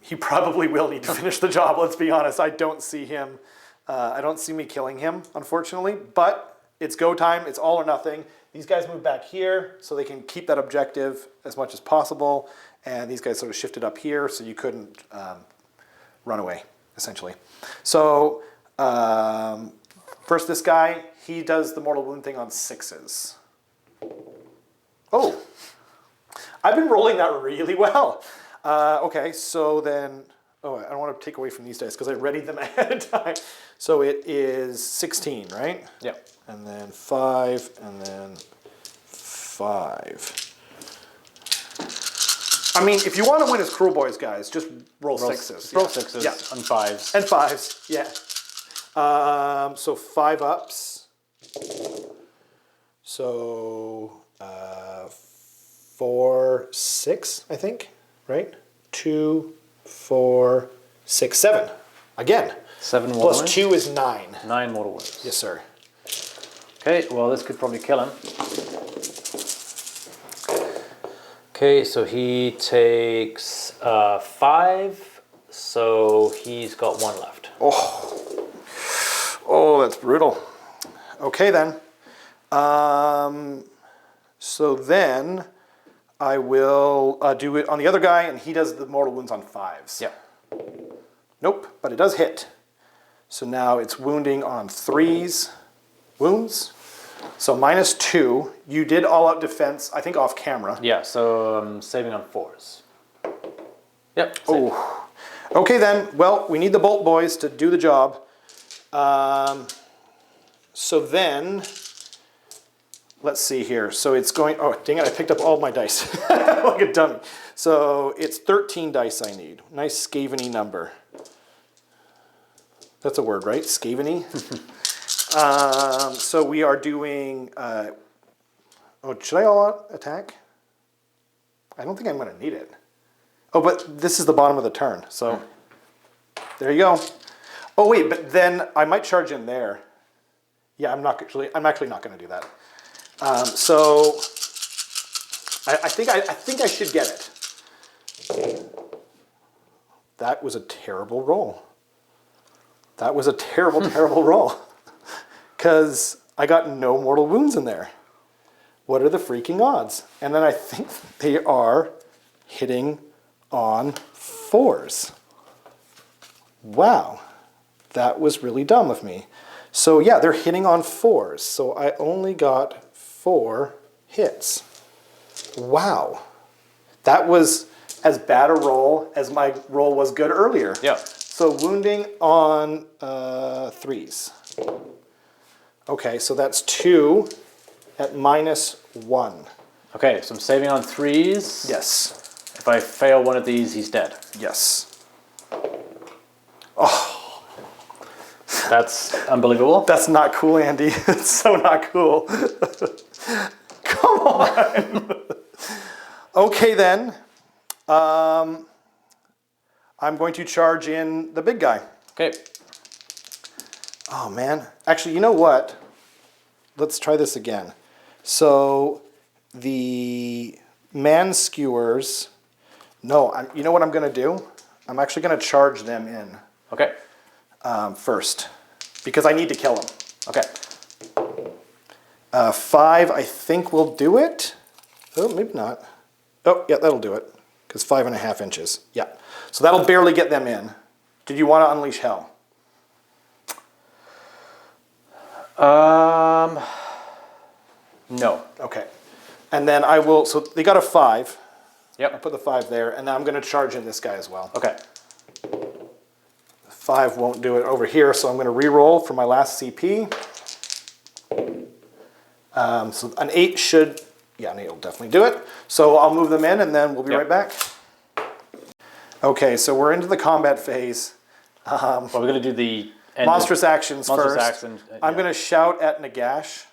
He probably will need to finish the job, let's be honest. I don't see him, I don't see me killing him, unfortunately, but it's go time, it's all or nothing. These guys move back here so they can keep that objective as much as possible, and these guys sort of shifted up here so you couldn't run away, essentially. So, first this guy, he does the mortal wound thing on 6s. Oh, I've been rolling that really well. Okay, so then, I don't want to take away from these dice because I readied them ahead of time. So it is 16, right? Yeah. And then 5, and then 5. I mean, if you want to win as Kruleboyz, guys, just roll 6s. Roll 6s and 5s. And 5s, yeah. So 5 ups. So 4, 6, I think, right? 2, 4, 6, 7. Again. 7 mortal plus wounds. 2 is 9. 9 mortal wounds. Yes, sir. Okay, well this could probably kill him. Okay, so he takes 5, so he's got 1 left. Oh, that's brutal. Okay then. So then I will do it on the other guy, and he does the mortal wounds on 5s. Yeah. Nope, but it does hit. So now it's wounding on 3s. Wounds. So -2. You did all-out defense, I think off camera. Yeah, so saving on 4s. Yep. Oh. Okay then, well, we need the Bolt Boys to do the job. So then, let's see here. So it's going, oh dang it, I picked up all my dice like a dummy. So it's 13 dice I need. Nice scaveny number. That's a word, right? Scaveny? So we are doing, oh, should I all out attack? I don't think I'm going to need it. Oh, but this is the bottom of the turn, so there you go. Oh wait, but then I might charge in there. Yeah, I'm actually not going to do that. So I think I should get it. That was a terrible roll. That was a terrible, terrible roll. Because I got no mortal wounds in there. What are the freaking odds? And then I think they are hitting on 4s. Wow. That was really dumb of me. So yeah, they're hitting on 4s. So I only got 4 hits. Wow. That was as bad a roll as my roll was good earlier. Yeah. So wounding on 3s. Okay, so that's 2 at -1. Okay, so I'm saving on 3s. Yes. If I fail one of these, he's dead. Yes. That's unbelievable. That's not cool, Andy. It's so not cool. Come on. Okay, then. I'm going to charge in the big guy. Okay. Oh, man. Actually, you know what? Let's try this again. So the man skewers. No, you know what I'm going to do? I'm actually going to charge them in Okay. first because I need to kill them. Okay. 5, I think, will do it. Oh, maybe not. Oh, yeah, that'll do it because 5.5 inches. Yeah. So that'll barely get them in. Did you want to unleash hell? No. Okay. And then I will, so they got a 5. Yep. I put the 5 there, and now I'm going to charge in this guy as well. Okay. 5 won't do it over here, so I'm going to re-roll for my last CP. So an 8 should, yeah, an 8 will definitely do it. So I'll move them in, and then we'll be right back. Okay, so we're into the combat phase. Well, we're going to do the Monstrous actions Monstrous first. actions, I'm going to shout at Nagash,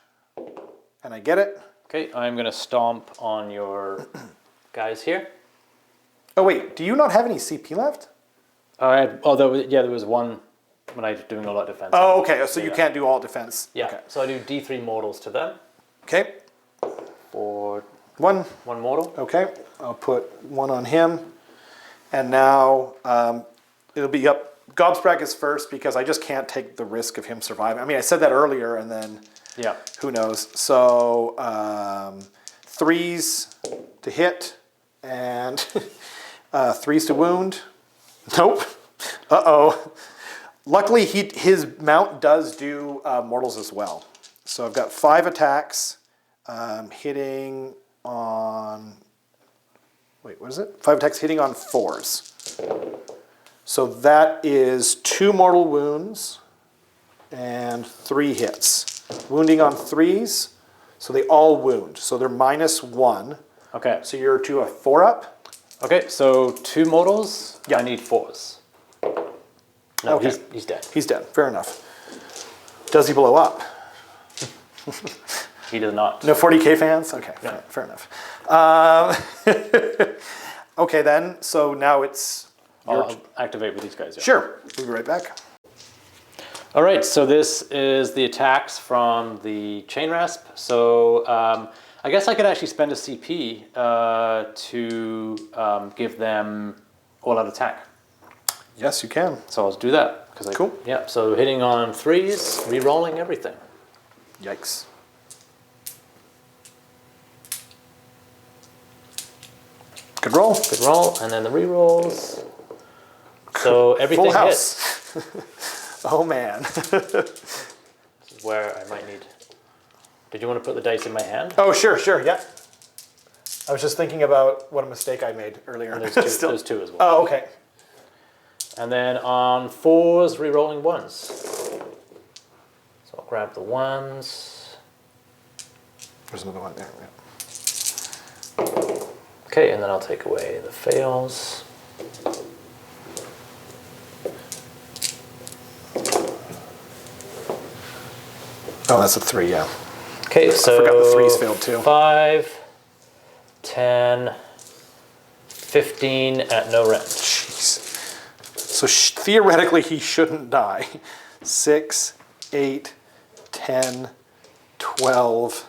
and I get it. Okay, I'm going to stomp on your guys here. Oh wait, do you not have any CP left? There was one when I was doing a lot of defense. Oh, okay, so you can't do all defense. Yeah, Okay. so I do D3 mortals to them. Okay. For 1. one mortal. Okay, I'll put 1 on him. And now it'll be up. Gobsprakk is first because I just can't take the risk of him surviving. I mean, I said that earlier, and then Yeah. who knows. So 3s to hit and 3s to wound. Nope. Uh-oh. Luckily, his mount does do mortals as well. So I've got 5 attacks hitting on... Wait, what is it? 5 attacks hitting on 4s. So that is 2 mortal wounds and 3 hits. Wounding on 3s, so they all wound. So they're -1. Okay. So you're to a 4 up. Okay, so 2 mortals. Yeah. I need 4s. No, Okay. he's dead. He's dead. Fair enough. Does he blow up? He does not. No 40K fans? Okay, No. fair enough. Okay then, so now it's... I'll activate with these guys. Yeah. Sure, we'll be right back. All right, so this is the attacks from the chain rasp. So I guess I could actually spend a CP to give them all-out attack. Yes, you can. So I'll do that. Cool. Yeah, so hitting on 3s, re-rolling everything. Yikes. Good roll. Good roll, and then the re-rolls. So everything Full hits. house. Oh man. This is where I might need... Did you want to put the dice in my hand? Oh, sure, yeah. I was just thinking about what a mistake I made earlier. And there's 2 as well. Oh, okay. And then on 4s, re-rolling 1s. So I'll grab the 1s. There's another one there. Okay, and then I'll take away the fails. Oh, that's a 3, yeah. Okay, so forgot the 3s failed too. 5, 10, 15 at no rent. Jeez. So theoretically, he shouldn't die. 6, 8, 10, 12,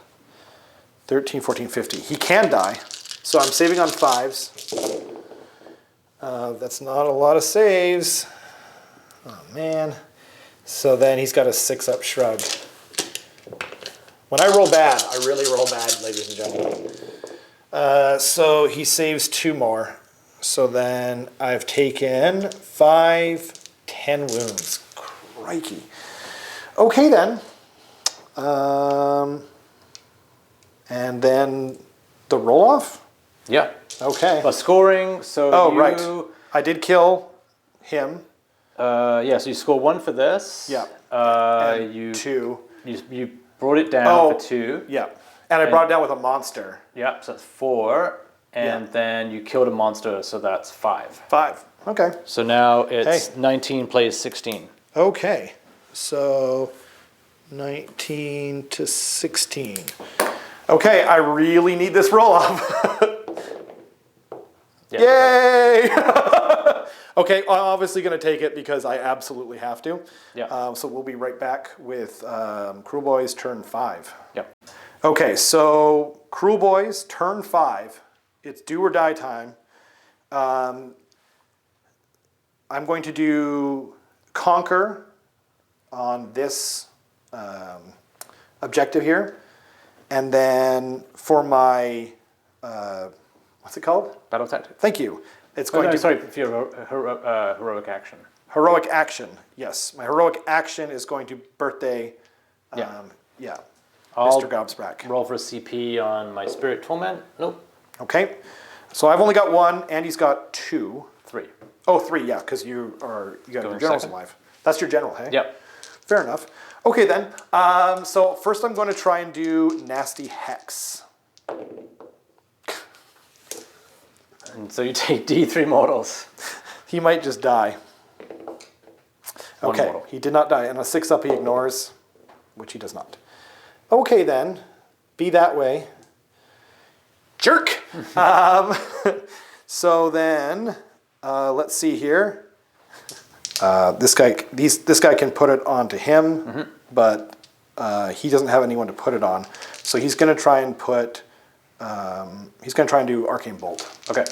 13, 14, 15. He can die. So I'm saving on 5s. That's not a lot of saves. Oh, man. So then he's got a 6-up shrug. When I roll bad, I really roll bad, ladies and gentlemen. So he saves 2 more. So then I've taken 5, 10 wounds. Crikey. Okay then. And then the roll off? Yeah. Okay. But scoring, so right. I did kill him. Yeah, so you score 1 for this. Yeah. You 2. You brought it down for 2. Yeah. And I brought it down with a monster. Yeah, so that's 4. And then you killed a monster, so that's 5. 5. Okay. So now it's 19 plays 16. Okay. So 19 to 16. Okay, I really need this roll off. Yay! Okay, I'm obviously going to take it because I absolutely have to. Yeah. So we'll be right back with Kruleboyz Turn 5. Yep. Okay, so Kruleboyz Turn 5. It's do or die time. I'm going to do Conquer on this objective here. And then for my, what's it called? Battle tactic. Thank you. It's going to... Sorry, for your heroic action. Heroic action, yes. My heroic action is going to birthday, I'll Mr. Gobsprakk. Roll for a CP on my Spirit Torment. Nope. Okay. So I've only got 1, Andy's got 2. 3. Oh, 3, yeah, because you got your generals second. alive. That's your general, hey? Yep. Fair enough. Okay then. So first I'm going to try and do Nasty Hex. And so you take D3 mortals. He might just die. One Okay, mortal. he did not die. And a 6-up he ignores, which he does not. Okay then, be that way. Jerk! So then, let's see here. This guy can put it onto him, but he doesn't have anyone to put it on. So he's going to try and put, he's going to try and do Arcane Bolt. Okay.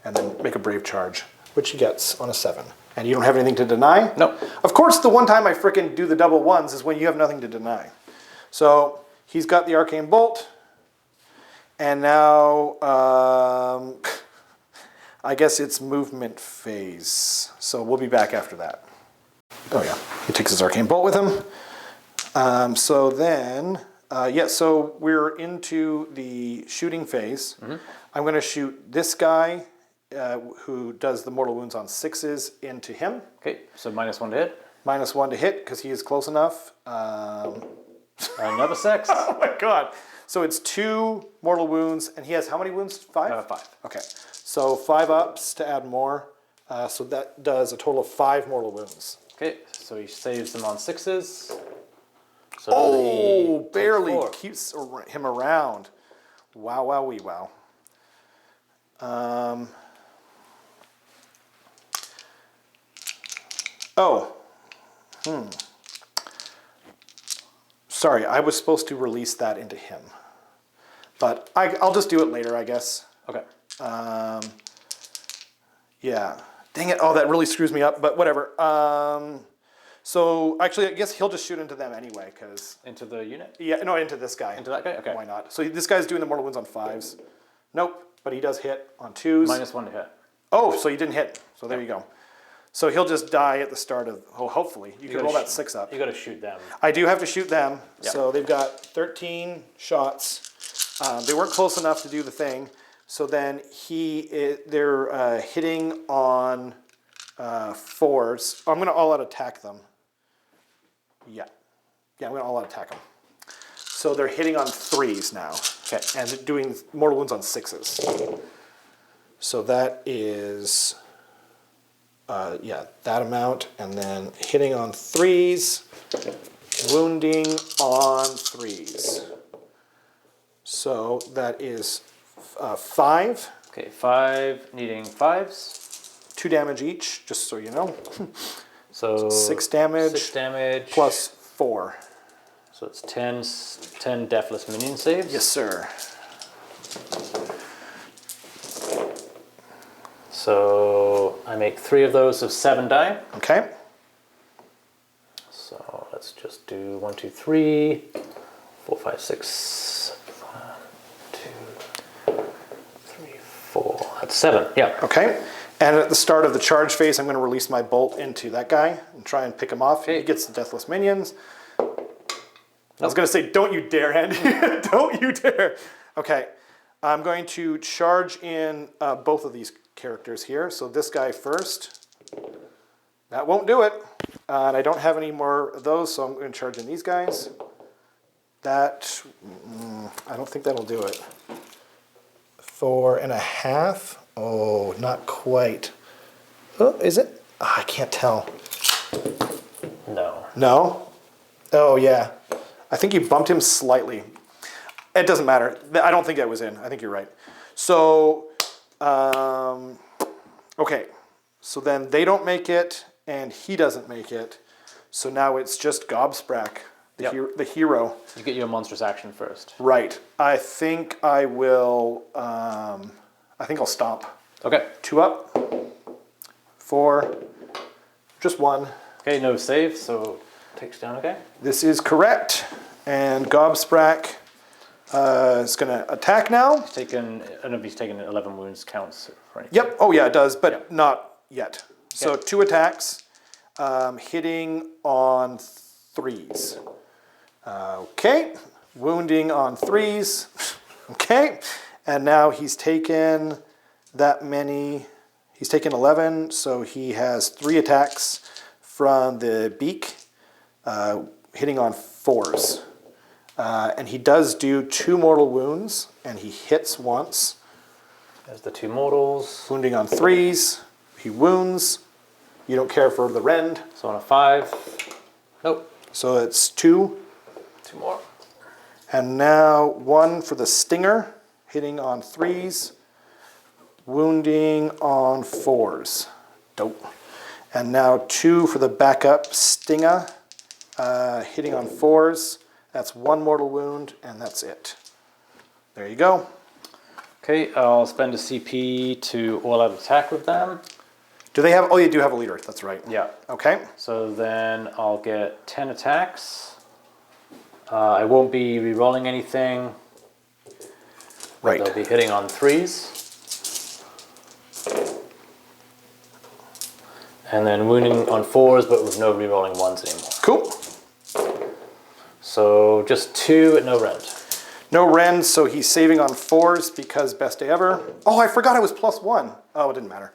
And then make a Brave Charge, which he gets on a 7. And you don't have anything to deny? No. Of course, the one time I frickin' do the double 1s is when you have nothing to deny. So he's got the Arcane Bolt. And now, I guess it's movement phase. So we'll be back after that. Oh yeah, he takes his Arcane Bolt with him. So then, so we're into the shooting phase. I'm going to shoot this guy who does the mortal wounds on 6s into him. Okay, so -1 to hit. -1 to hit because he is close enough. Another 6. Oh my god. So it's 2 mortal wounds, and he has how many wounds? 5? 5. Okay. So 5 ups to add more. So that does a total of 5 mortal wounds. Okay, so he saves them on 6s. So Oh, he barely takes 4. keeps him around. Wow, wow, wee, wow. Sorry, I was supposed to release that into him. But I'll just do it later, I guess. Okay. Yeah. Dang it. Oh, that really screws me up, but whatever. So actually, I guess he'll just shoot into them anyway, because... Into the unit? Yeah, no, into this guy. Into that guy? Okay. Why not? So this guy's doing the mortal wounds on 5s. Nope, but he does hit on 2s. -1 to hit. Oh, so he didn't hit. So there you go. So he'll just die at the start of... Oh, hopefully. You can roll that 6 up. You got to shoot them. I do have to shoot them. Yep. So they've got 13 shots. They weren't close enough to do the thing. So then they're hitting on 4s. I'm going to all-out attack them. Yeah. Yeah, I'm going to all-out attack them. So they're hitting on 3s now. Okay. And they're doing mortal wounds on 6s. So that is, yeah, that amount. And then hitting on 3s, wounding on 3s. So that is 5. Okay, 5, needing 5s. 2 damage each, just so you know. So 6 damage. 6 damage. Plus 4. So it's 10 deathless minion saves? Yes, sir. So I make 3 of those, so 7 die. Okay. So let's just do 1, 2, 3, 4, 5, 6. 1, 2, 3, 4. That's 7, yeah. Okay. And at the start of the charge phase, I'm going to release my bolt into that guy and try and pick him off. Okay. He gets the deathless minions. I was going to say, don't you dare, Andy. Don't you dare. Okay. I'm going to charge in both of these characters here. So this guy first. That won't do it. And I don't have any more of those, so I'm going to charge in these guys. That, I don't think that'll do it. 4.5. Oh, not quite. Oh, is it? Oh, I can't tell. No. No? Oh, yeah. I think you bumped him slightly. It doesn't matter. I don't think that was in. I think you're right. So, okay. So then they don't make it, and he doesn't make it. So now it's just Gobsprakk, the hero. You get your monstrous action first. Right. I think I will, I think I'll stomp. Okay. 2 up. 4. Just 1. Okay, no save, so takes down, okay? This is correct. And Gobsprakk is going to attack now. He's taken, I don't know if he's taken 11 wounds counts, right? Yep. Oh, yeah, it does, but not yet. So 2 attacks, hitting on 3s. Okay. Wounding on 3s. Okay. And now he's taken that many. He's taken 11, so he has 3 attacks from the beak, hitting on 4s. And he does do 2 mortal wounds, and he hits once. There's the 2 mortals. Wounding on 3s. He wounds. You don't care for the rend. So on a 5. Nope. So it's 2. 2 more. And now 1 for the stinger, hitting on 3s. Wounding on 4s. Dope. And now 2 for the backup stinger, hitting on 4s. That's 1 mortal wound, and that's it. There you go. Okay, I'll spend a CP to all-out attack with them. Do they have? Oh, you do have a leader. That's right. Yeah. Okay. So then I'll get 10 attacks. I won't be re-rolling anything. Right. They'll be hitting on 3s. And then wounding on 4s, but with no re-rolling 1s anymore. Cool. So just 2 at no rend. No rend, so he's saving on 4s because best day ever. Oh, I forgot I was +1. Oh, it didn't matter.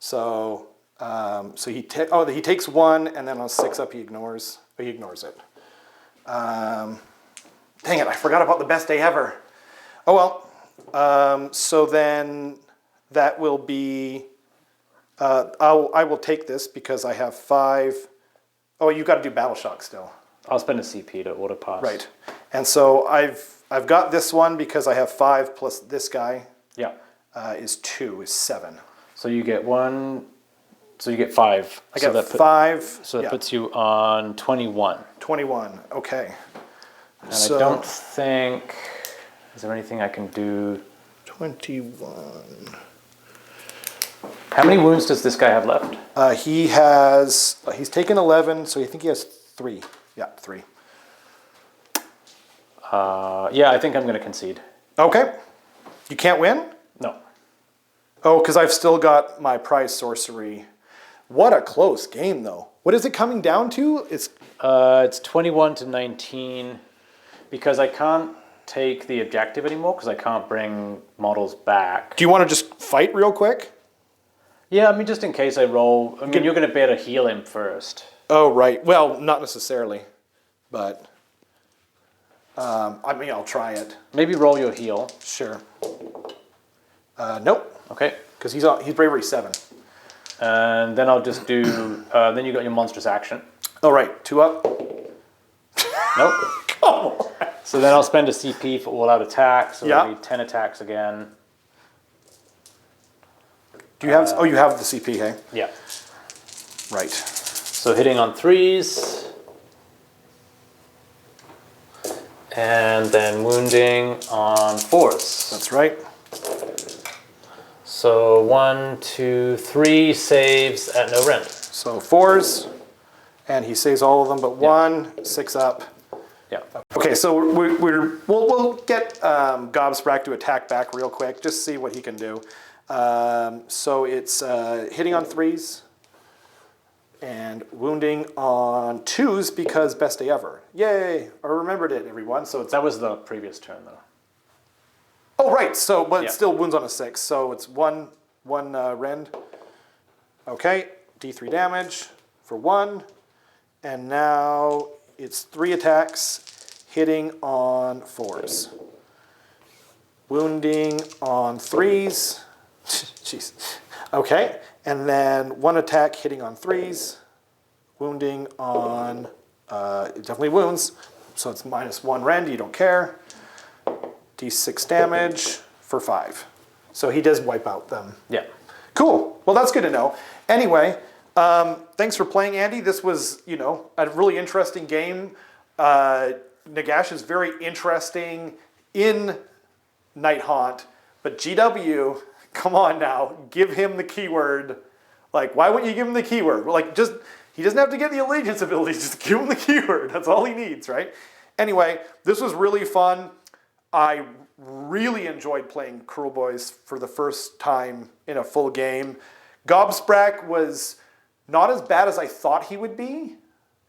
So, he takes 1, and then on 6 up he ignores it. Dang it, I forgot about the best day ever. Oh well. So then that will be. I will take this because I have 5. Oh, you got to do battle shock still. I'll spend a CP to auto pass. Right, and so I've got this one because I have 5 plus this guy. Yeah. Is 7. So you get 1. So you get 5. I got 5. So that puts you on 21. 21. Okay. And I don't think. Is there anything I can do? 21. How many wounds does this guy have left? He's taken 11, so I think he has 3. Yeah, 3. Yeah, I think I'm going to concede. Okay. You can't win? No. Oh, because I've still got my prize sorcery. What a close game, though. What is it coming down to? It's 21 to 19 because I can't take the objective anymore because I can't bring models back. Do you want to just fight real quick? Yeah, I mean, just in case I roll. I mean, you're going to be able to heal him first. Oh, right. Well, not necessarily, but I mean, I'll try it. Maybe roll your heal. Sure. Nope. Okay. Because he's bravery 7. And then I'll just do. Then you got your monstrous action. Oh, right. 2 up. Nope. Come on. So then I'll spend a CP for all-out attacks. So Yeah. it'll be 10 attacks again. Do you have? Oh, you have the CP, hey? Yeah. Right. So hitting on 3s. And then wounding on 4s. That's right. So 1, 2, 3 saves at no rend. So 4s, and he saves all of them but 1. 6 up. Yeah. Okay, so we'll get Gobsprakk to attack back real quick, just see what he can do. So it's hitting on 3s and wounding on 2s because best day ever. Yay! I remembered it, everyone. So it's That was the previous turn, though. oh right. So but Yeah. it still wounds on a 6. So it's one rend. Okay, D3 damage for 1, and now it's 3 attacks, hitting on 4s, wounding on 3s. Jeez. Okay, and then 1 attack hitting on 3s, wounding on, it definitely wounds, so it's -1 rend, you don't care. D6 damage for 5. So he does wipe out them. Yeah. Cool, well that's good to know. Anyway, thanks for playing, Andy. This was, a really interesting game. Nagash is very interesting in Nighthaunt, but GW, come on now, give him the keyword. Like, why wouldn't you give him the keyword? Like, he doesn't have to get the allegiance ability, just give him the keyword. That's all he needs, right? Anyway, this was really fun. I really enjoyed playing Kruleboyz for the first time in a full game. Gobsprakk was not as bad as I thought he would be,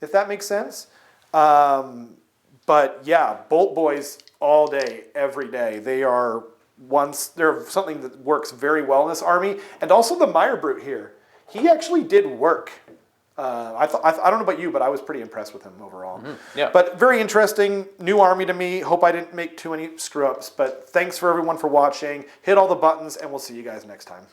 if that makes sense. But yeah, Bolt Boys all day, every day. They're something that works very well in this army. And also the Mire Brute here. He actually did work. I don't know about you, but I was pretty impressed with him overall. Yeah. But very interesting, new army to me. Hope I didn't make too many screw-ups. But thanks for everyone for watching. Hit all the buttons, and we'll see you guys next time.